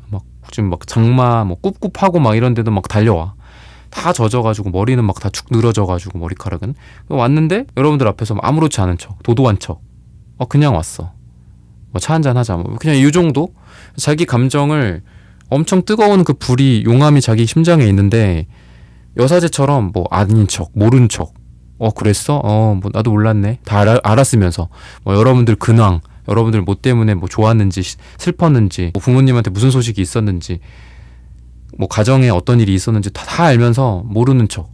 Speaker 1: 막 지금 막 장마 뭐 꿉꿉하고 막 이런데도 막 달려와. 다 젖어가지고 머리는 막 다 축 늘어져가지고 머리카락은 왔는데 여러분들 앞에서 아무렇지 않은 척 도도한 척 그냥 왔어. 뭐 차 한잔 하자 뭐 그냥 이 정도. 자기 감정을 엄청 뜨거운 그 불이 용암이 자기 심장에 있는데 여사제처럼 뭐 아닌 척 모른 척 그랬어? 뭐 나도 몰랐네. 다 알았으면서 뭐 여러분들 근황 여러분들 뭐 때문에 뭐 좋았는지 슬펐는지 뭐 부모님한테 무슨 소식이 있었는지 뭐 가정에 어떤 일이 있었는지 다 알면서 모르는 척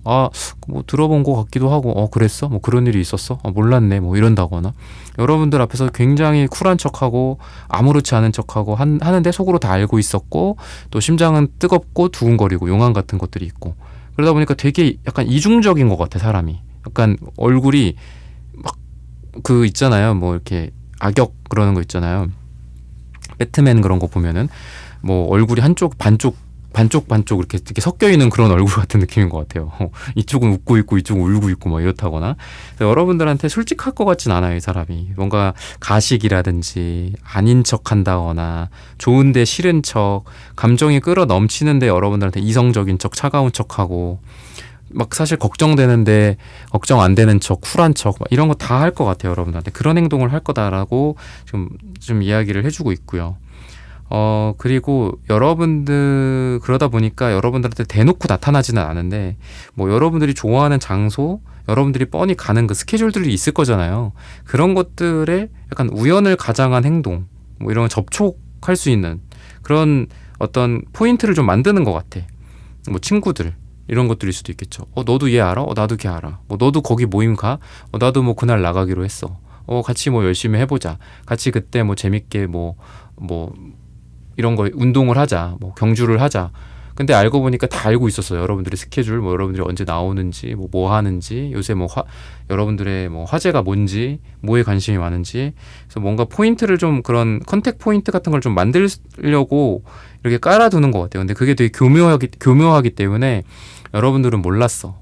Speaker 1: 뭐 들어본 것 같기도 하고 그랬어? 뭐 그런 일이 있었어? 몰랐네 뭐 이런다거나 여러분들 앞에서 굉장히 쿨한 척하고 아무렇지 않은 척하고 하는데 속으로 다 알고 있었고 또 심장은 뜨겁고 두근거리고 용암 같은 것들이 있고 그러다 보니까 되게 약간 이중적인 것 같아 사람이. 약간 얼굴이 막 그 있잖아요 뭐 이렇게 악역 그러는 거 있잖아요. 배트맨 그런 거 보면은 뭐 얼굴이 한쪽 반쪽 이렇게 섞여 있는 그런 얼굴 같은 느낌인 것 같아요. 이쪽은 웃고 있고 이쪽은 울고 있고 뭐 이렇다거나. 여러분들한테 솔직할 것 같진 않아요 이 사람이. 뭔가 가식이라든지 아닌 척 한다거나 좋은데 싫은 척 감정이 끌어 넘치는데 여러분들한테 이성적인 척 차가운 척하고 막 사실 걱정되는데 걱정 안 되는 척 쿨한 척 막 이런 거 다 할 것 같아요. 여러분들한테 그런 행동을 할 거다라고 좀 이야기를 해주고 있고요. 그리고 여러분들 그러다 보니까 여러분들한테 대놓고 나타나지는 않은데 뭐 여러분들이 좋아하는 장소 여러분들이 뻔히 가는 그 스케줄들이 있을 거잖아요. 그런 것들에 약간 우연을 가장한 행동 뭐 이런 접촉할 수 있는 그런 어떤 포인트를 좀 만드는 것 같아. 뭐 친구들 이런 것들일 수도 있겠죠. 너도 얘 알아? 나도 걔 알아. 뭐 너도 거기 모임 가? 나도 뭐 그날 나가기로 했어. 같이 뭐 열심히 해보자. 같이 그때 뭐 재밌게 뭐 이런 거 운동을 하자. 뭐 경주를 하자. 근데 알고 보니까 다 알고 있었어요. 여러분들의 스케줄, 뭐 여러분들이 언제 나오는지, 뭐 하는지, 요새 뭐 여러분들의 뭐 화제가 뭔지, 뭐에 관심이 많은지. 그래서 뭔가 포인트를 좀 그런 컨택 포인트 같은 걸 좀 만들려고 이렇게 깔아두는 것 같아요. 근데 그게 되게 교묘하기 때문에 여러분들은 몰랐어.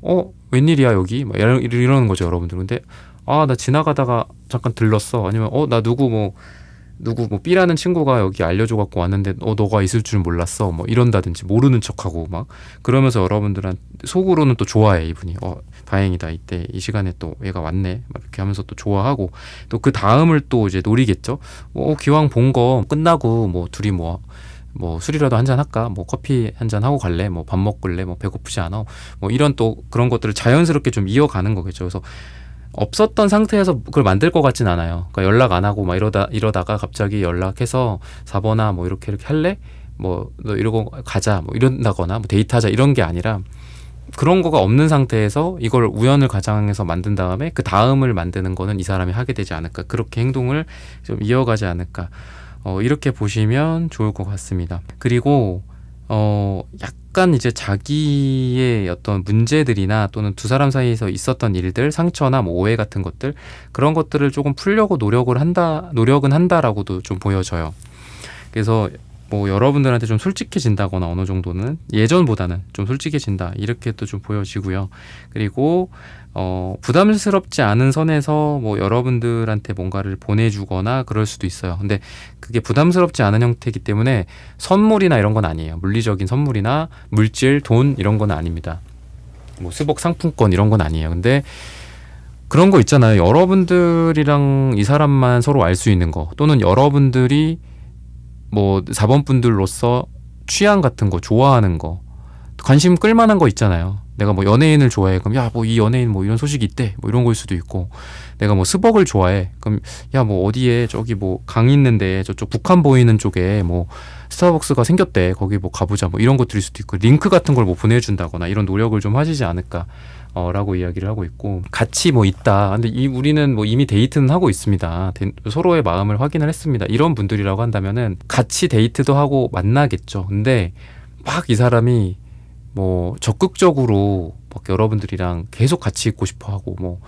Speaker 1: 웬일이야 여기? 막 이러는 거죠, 여러분들. 근데 나 지나가다가 잠깐 들렀어. 아니면 나 누구 뭐 B라는 친구가 여기 알려줘 갖고 왔는데 너가 있을 줄은 몰랐어 뭐 이런다든지 모르는 척하고 막 그러면서 여러분들한 속으로는 또 좋아해 이분이. 다행이다 이때 이 시간에 또 얘가 왔네 막 이렇게 하면서 또 좋아하고 또 그 다음을 또 이제 노리겠죠. 기왕 본 거 끝나고 뭐 둘이 뭐 술이라도 한잔 할까? 뭐 커피 한잔 하고 갈래? 뭐 밥 먹을래? 뭐 배고프지 않아? 뭐 이런 또 그런 것들을 자연스럽게 좀 이어가는 거겠죠. 그래서 없었던 상태에서 그걸 만들 것 같진 않아요. 그러니까 연락 안 하고 막 이러다가 갑자기 연락해서 사번아 뭐 이렇게 할래? 뭐 너 이러고 가자 뭐 이런다거나 뭐 데이트하자 이런 게 아니라 그런 거가 없는 상태에서 이걸 우연을 가장해서 만든 다음에 그 다음을 만드는 거는 이 사람이 하게 되지 않을까. 그렇게 행동을 좀 이어가지 않을까. 이렇게 보시면 좋을 것 같습니다. 그리고 약간 이제 자기의 어떤 문제들이나 또는 두 사람 사이에서 있었던 일들, 상처나 뭐 오해 같은 것들 그런 것들을 조금 풀려고 노력은 한다라고도 좀 보여져요. 그래서 뭐 여러분들한테 좀 솔직해진다거나 어느 정도는 예전보다는 좀 솔직해진다 이렇게 또 좀 보여지고요. 그리고 부담스럽지 않은 선에서 뭐 여러분들한테 뭔가를 보내주거나 그럴 수도 있어요. 근데 그게 부담스럽지 않은 형태이기 때문에 선물이나 이런 건 아니에요. 물리적인 선물이나 물질, 돈 이런 건 아닙니다. 뭐 스벅 상품권 이런 건 아니에요. 근데 그런 거 있잖아요. 여러분들이랑 이 사람만 서로 알 수 있는 거, 또는 여러분들이 뭐 4번 분들로서 취향 같은 거, 좋아하는 거, 관심 끌만한 거 있잖아요. 내가 뭐 연예인을 좋아해. 그럼 야, 뭐 이 연예인 뭐 이런 소식이 있대. 뭐 이런 걸 수도 있고. 내가 뭐 스벅을 좋아해. 그럼 야, 뭐 어디에 저기 뭐 강 있는데 저쪽 북한 보이는 쪽에 뭐 스타벅스가 생겼대. 거기 뭐 가보자. 뭐 이런 것들일 수도 있고. 링크 같은 걸 뭐 보내준다거나 이런 노력을 좀 하시지 않을까. 라고 이야기를 하고 있고, 같이 뭐 있다. 근데 우리는 뭐 이미 데이트는 하고 있습니다. 서로의 마음을 확인을 했습니다. 이런 분들이라고 한다면은 같이 데이트도 하고 만나겠죠. 근데 막 이 사람이 뭐 적극적으로 막 여러분들이랑 계속 같이 있고 싶어 하고 뭐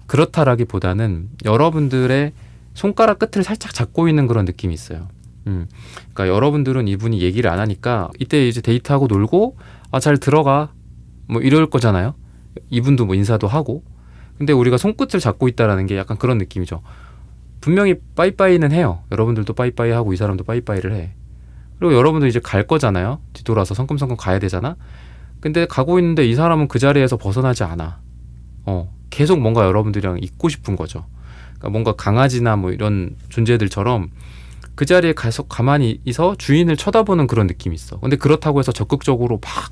Speaker 1: 그렇다라기보다는 여러분들의 손가락 끝을 살짝 잡고 있는 그런 느낌이 있어요. 그러니까 여러분들은 이분이 얘기를 안 하니까 이때 이제 데이트하고 놀고 잘 들어가 뭐 이럴 거잖아요. 이분도 뭐 인사도 하고. 근데 우리가 손끝을 잡고 있다라는 게 약간 그런 느낌이죠. 분명히 빠이빠이는 해요. 여러분들도 빠이빠이 하고 이 사람도 빠이빠이를 해. 그리고 여러분들 이제 갈 거잖아요. 뒤돌아서 성큼성큼 가야 되잖아. 근데 가고 있는데 이 사람은 그 자리에서 벗어나지 않아. 계속 뭔가 여러분들이랑 있고 싶은 거죠. 그러니까 뭔가 강아지나 뭐 이런 존재들처럼 그 자리에 계속 가만히 있어 주인을 쳐다보는 그런 느낌이 있어. 근데 그렇다고 해서 적극적으로 막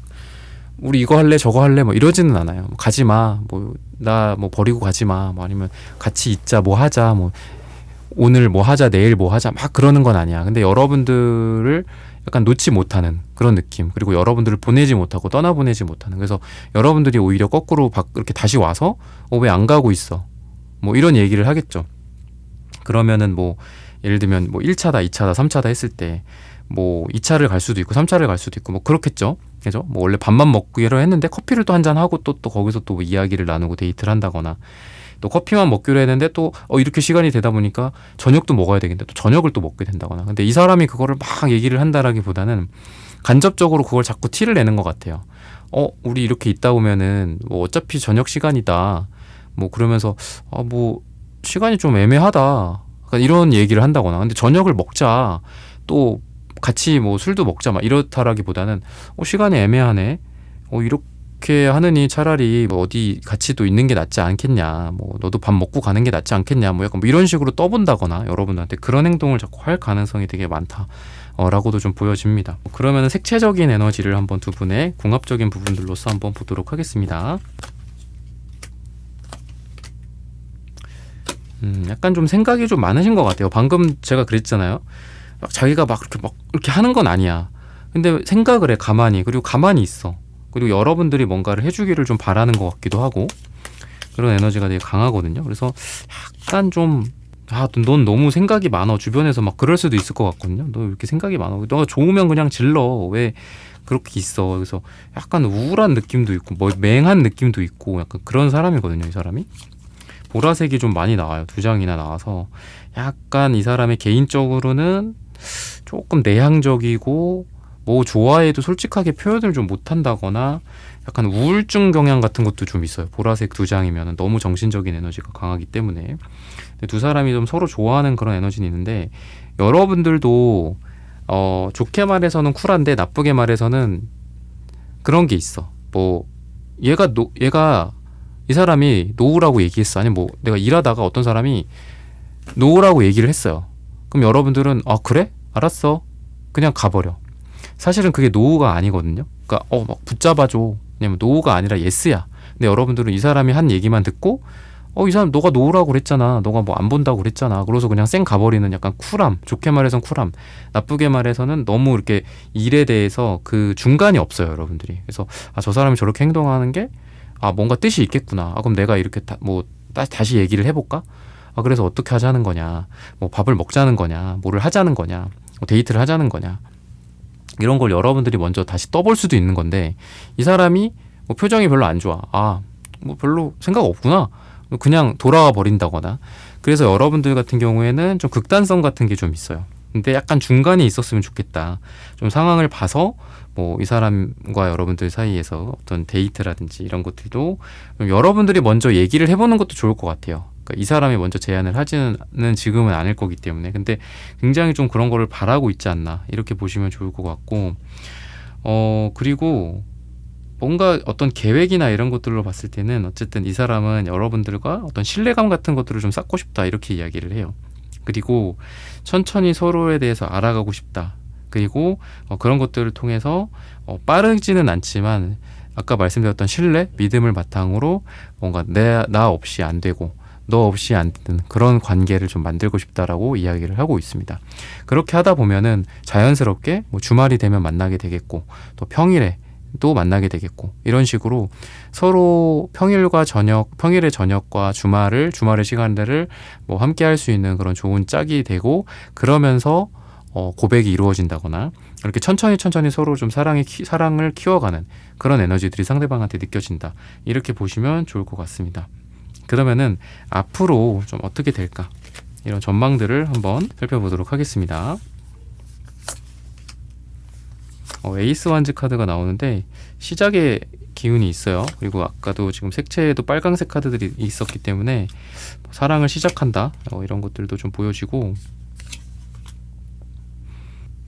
Speaker 1: 우리 이거 할래 저거 할래 뭐 이러지는 않아요. 가지마, 뭐 나 뭐 버리고 가지마, 뭐 아니면 같이 있자, 뭐 하자, 뭐 오늘 뭐 하자, 내일 뭐 하자 막 그러는 건 아니야. 근데 여러분들을 약간 놓지 못하는 그런 느낌, 그리고 여러분들을 보내지 못하고 떠나보내지 못하는, 그래서 여러분들이 오히려 거꾸로 이렇게 다시 와서 왜 안 가고 있어, 뭐 이런 얘기를 하겠죠. 그러면은 뭐 예를 들면 뭐 1차다 2차다 3차다 했을 때 뭐 2차를 갈 수도 있고 3차를 갈 수도 있고 뭐 그렇겠죠. 그죠? 뭐 원래 밥만 먹기로 했는데 커피를 또 한잔 하고 또 거기서 또 이야기를 나누고 데이트를 한다거나, 또 커피만 먹기로 했는데 또 이렇게 시간이 되다 보니까 저녁도 먹어야 되겠는데 또 저녁을 또 먹게 된다거나. 근데 이 사람이 그거를 막 얘기를 한다라기보다는 간접적으로 그걸 자꾸 티를 내는 것 같아요. 우리 이렇게 있다 보면은 뭐 어차피 저녁 시간이다, 뭐 그러면서 뭐 시간이 좀 애매하다, 그러니까 이런 얘기를 한다거나. 근데 저녁을 먹자, 또 같이 뭐 술도 먹자 막 이렇다라기보다는 시간이 애매하네, 이렇게 하느니 차라리 뭐 어디 같이 또 있는 게 낫지 않겠냐, 뭐 너도 밥 먹고 가는 게 낫지 않겠냐, 뭐 약간 뭐 이런 식으로 떠본다거나 여러분한테 그런 행동을 자꾸 할 가능성이 되게 많다 라고도 좀 보여집니다. 그러면 색채적인 에너지를 한번 두 분의 궁합적인 부분들로서 한번 보도록 하겠습니다. 약간 좀 생각이 좀 많으신 것 같아요. 방금 제가 그랬잖아요. 자기가 막 이렇게 하는 건 아니야. 근데 생각을 해, 가만히. 그리고 가만히 있어. 그리고 여러분들이 뭔가를 해주기를 좀 바라는 것 같기도 하고, 그런 에너지가 되게 강하거든요. 그래서 약간 좀 넌 너무 생각이 많아, 주변에서 막 그럴 수도 있을 것 같거든요. 너 왜 이렇게 생각이 많아, 너가 좋으면 그냥 질러, 왜 그렇게 있어. 그래서 약간 우울한 느낌도 있고 뭐 맹한 느낌도 있고 약간 그런 사람이거든요, 이 사람이. 보라색이 좀 많이 나와요. 2장이나 나와서 약간 이 사람의 개인적으로는 조금 내향적이고 뭐 좋아해도 솔직하게 표현을 좀 못한다거나 약간 우울증 경향 같은 것도 좀 있어요. 보라색 2장이면 너무 정신적인 에너지가 강하기 때문에. 두 사람이 좀 서로 좋아하는 그런 에너지는 있는데, 여러분들도 좋게 말해서는 쿨한데 나쁘게 말해서는 그런 게 있어. 뭐 얘가 이 사람이 노우라고 얘기했어. 아니면 뭐 내가 일하다가 어떤 사람이 노우라고 얘기를 했어요. 그럼 여러분들은 그래? 알았어. 그냥 가버려. 사실은 그게 노우가 아니거든요. 그러니까 막 붙잡아줘. 왜냐면 노우가 아니라 예스야. 근데 여러분들은 이 사람이 한 얘기만 듣고 이 사람 너가 노우라고 그랬잖아, 너가 뭐 안 본다고 그랬잖아, 그래서 그냥 쌩 가버리는 약간 쿨함. 좋게 말해서는 쿨함, 나쁘게 말해서는 너무 이렇게 일에 대해서 그 중간이 없어요, 여러분들이. 그래서 저 사람이 저렇게 행동하는 게 뭔가 뜻이 있겠구나. 그럼 내가 이렇게 다시 얘기를 해볼까? 그래서 어떻게 하자는 거냐, 뭐 밥을 먹자는 거냐, 뭐를 하자는 거냐, 뭐 데이트를 하자는 거냐, 이런 걸 여러분들이 먼저 다시 떠볼 수도 있는 건데, 이 사람이 뭐 표정이 별로 안 좋아, 뭐 별로 생각 없구나, 그냥 돌아와 버린다거나. 그래서 여러분들 같은 경우에는 좀 극단성 같은 게 좀 있어요. 근데 약간 중간에 있었으면 좋겠다. 좀 상황을 봐서 뭐 이 사람과 여러분들 사이에서 어떤 데이트라든지 이런 것들도 좀 여러분들이 먼저 얘기를 해보는 것도 좋을 것 같아요. 그러니까 이 사람이 먼저 제안을 하지는 지금은 않을 거기 때문에. 근데 굉장히 좀 그런 거를 바라고 있지 않나 이렇게 보시면 좋을 것 같고, 그리고 뭔가 어떤 계획이나 이런 것들로 봤을 때는 어쨌든 이 사람은 여러분들과 어떤 신뢰감 같은 것들을 좀 쌓고 싶다 이렇게 이야기를 해요. 그리고 천천히 서로에 대해서 알아가고 싶다. 그리고 그런 것들을 통해서 빠르지는 않지만 아까 말씀드렸던 신뢰, 믿음을 바탕으로 뭔가 나 없이 안 되고 너 없이 안 되는 그런 관계를 좀 만들고 싶다라고 이야기를 하고 있습니다. 그렇게 하다 보면은 자연스럽게 뭐 주말이 되면 만나게 되겠고 또 평일에 또 만나게 되겠고 이런 식으로 서로 평일의 저녁과 주말의 시간들을 뭐 함께 할 수 있는 그런 좋은 짝이 되고, 그러면서 고백이 이루어진다거나 이렇게 천천히 서로 좀 사랑을 키워가는 그런 에너지들이 상대방한테 느껴진다. 이렇게 보시면 좋을 것 같습니다. 그러면은 앞으로 좀 어떻게 될까? 이런 전망들을 한번 살펴보도록 하겠습니다. 에이스 완즈 카드가 나오는데 시작의 기운이 있어요. 그리고 아까도 지금 색채에도 빨강색 카드들이 있었기 때문에 사랑을 시작한다 이런 것들도 좀 보여지고,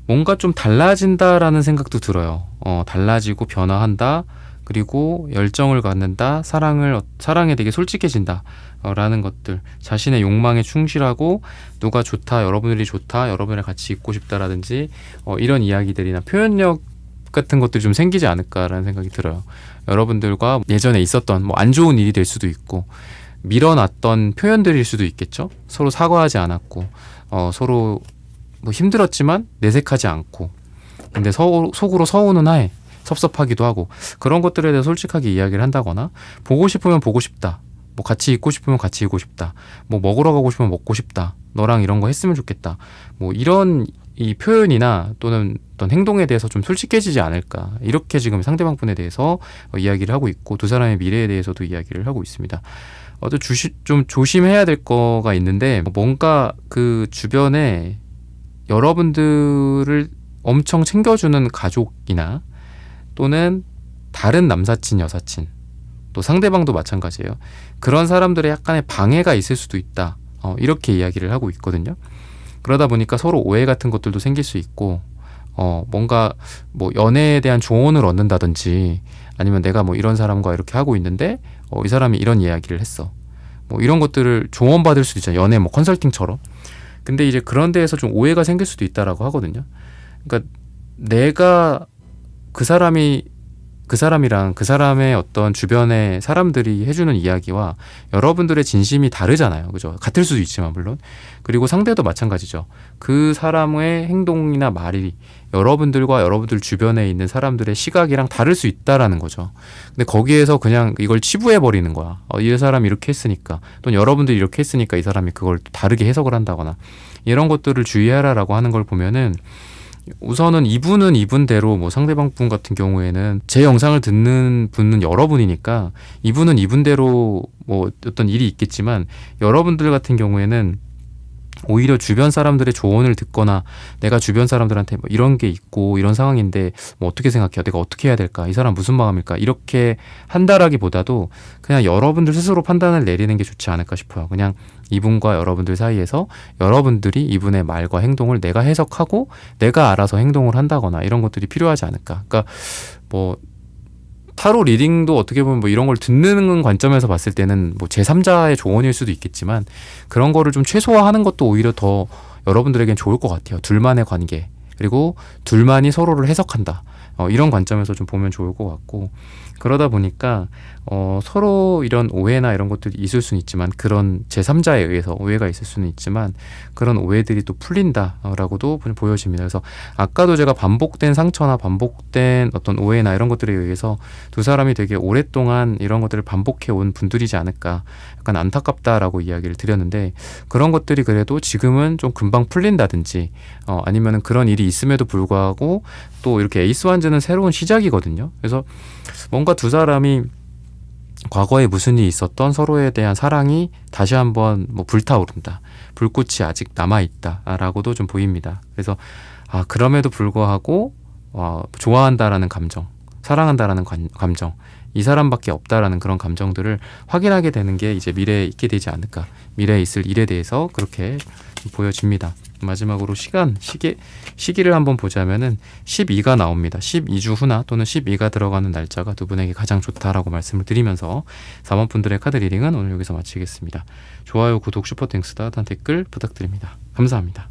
Speaker 1: 뭔가 좀 달라진다라는 생각도 들어요. 달라지고 변화한다. 그리고 열정을 갖는다. 사랑에 되게 솔직해진다. 라는 것들. 자신의 욕망에 충실하고 누가 좋다, 여러분들이 좋다, 여러분이랑 같이 있고 싶다라든지 이런 이야기들이나 표현력 같은 것들이 좀 생기지 않을까라는 생각이 들어요. 여러분들과 예전에 있었던 뭐 안 좋은 일이 될 수도 있고 밀어놨던 표현들일 수도 있겠죠. 서로 사과하지 않았고 서로 뭐 힘들었지만 내색하지 않고, 근데 속으로 서운은 하에 섭섭하기도 하고 그런 것들에 대해서 솔직하게 이야기를 한다거나, 보고 싶으면 보고 싶다, 뭐 같이 있고 싶으면 같이 있고 싶다, 뭐 먹으러 가고 싶으면 먹고 싶다, 너랑 이런 거 했으면 좋겠다, 뭐 이런 이 표현이나 또는 어떤 행동에 대해서 좀 솔직해지지 않을까, 이렇게 지금 상대방분에 대해서 이야기를 하고 있고, 두 사람의 미래에 대해서도 이야기를 하고 있습니다. 좀 조심해야 될 거가 있는데, 뭔가 그 주변에 여러분들을 엄청 챙겨주는 가족이나 또는 다른 남사친, 여사친, 또 상대방도 마찬가지예요. 그런 사람들의 약간의 방해가 있을 수도 있다. 이렇게 이야기를 하고 있거든요. 그러다 보니까 서로 오해 같은 것들도 생길 수 있고, 뭔가 뭐 연애에 대한 조언을 얻는다든지, 아니면 내가 뭐 이런 사람과 이렇게 하고 있는데 이 사람이 이런 이야기를 했어. 뭐 이런 것들을 조언받을 수도 있잖아요. 연애 뭐 컨설팅처럼. 근데 이제 그런 데에서 좀 오해가 생길 수도 있다라고 하거든요. 그러니까 내가 그 사람이랑 그 사람의 어떤 주변의 사람들이 해주는 이야기와 여러분들의 진심이 다르잖아요. 그죠? 같을 수도 있지만 물론. 그리고 상대도 마찬가지죠. 그 사람의 행동이나 말이 여러분들과 여러분들 주변에 있는 사람들의 시각이랑 다를 수 있다라는 거죠. 근데 거기에서 그냥 이걸 치부해버리는 거야. 이 사람이 이렇게 했으니까, 또는 여러분들이 이렇게 했으니까 이 사람이 그걸 다르게 해석을 한다거나, 이런 것들을 주의하라라고 하는 걸 보면은, 우선은 이분은 이분대로, 뭐 상대방 분 같은 경우에는 제 영상을 듣는 분은 여러분이니까 이분은 이분대로 뭐 어떤 일이 있겠지만, 여러분들 같은 경우에는 오히려 주변 사람들의 조언을 듣거나 내가 주변 사람들한테 뭐 이런 게 있고 이런 상황인데 뭐 어떻게 생각해요? 내가 어떻게 해야 될까? 이 사람 무슨 마음일까? 이렇게 한다라기보다도 그냥 여러분들 스스로 판단을 내리는 게 좋지 않을까 싶어요. 그냥 이분과 여러분들 사이에서 여러분들이 이분의 말과 행동을 내가 해석하고 내가 알아서 행동을 한다거나 이런 것들이 필요하지 않을까. 그러니까 뭐 타로 리딩도 어떻게 보면 뭐 이런 걸 듣는 관점에서 봤을 때는 뭐 제3자의 조언일 수도 있겠지만, 그런 거를 좀 최소화하는 것도 오히려 더 여러분들에겐 좋을 것 같아요. 둘만의 관계, 그리고 둘만이 서로를 해석한다, 이런 관점에서 좀 보면 좋을 것 같고, 그러다 보니까 서로 이런 오해나 이런 것들이 있을 수는 있지만, 그런 제3자에 의해서 오해가 있을 수는 있지만 그런 오해들이 또 풀린다라고도 보여집니다. 그래서 아까도 제가 반복된 상처나 반복된 어떤 오해나 이런 것들에 의해서 두 사람이 되게 오랫동안 이런 것들을 반복해 온 분들이지 않을까, 약간 안타깝다라고 이야기를 드렸는데, 그런 것들이 그래도 지금은 좀 금방 풀린다든지, 아니면은 그런 일이 있음에도 불구하고 또 이렇게 에이스 완즈는 새로운 시작이거든요. 그래서 뭔가 두 사람이 과거에 무슨 일이 있었던 서로에 대한 사랑이 다시 한번 뭐 불타오른다. 불꽃이 아직 남아있다라고도 좀 보입니다. 그래서 그럼에도 불구하고 좋아한다라는 감정, 사랑한다라는 감정, 이 사람밖에 없다라는 그런 감정들을 확인하게 되는 게 이제 미래에 있게 되지 않을까. 미래에 있을 일에 대해서 그렇게 보여집니다. 마지막으로 시기를 한번 보자면은 12가 나옵니다. 12주 후나 또는 12가 들어가는 날짜가 두 분에게 가장 좋다라고 말씀을 드리면서 4번 분들의 카드 리딩은 오늘 여기서 마치겠습니다. 좋아요, 구독, 슈퍼땡스, 따뜻한 댓글 부탁드립니다. 감사합니다.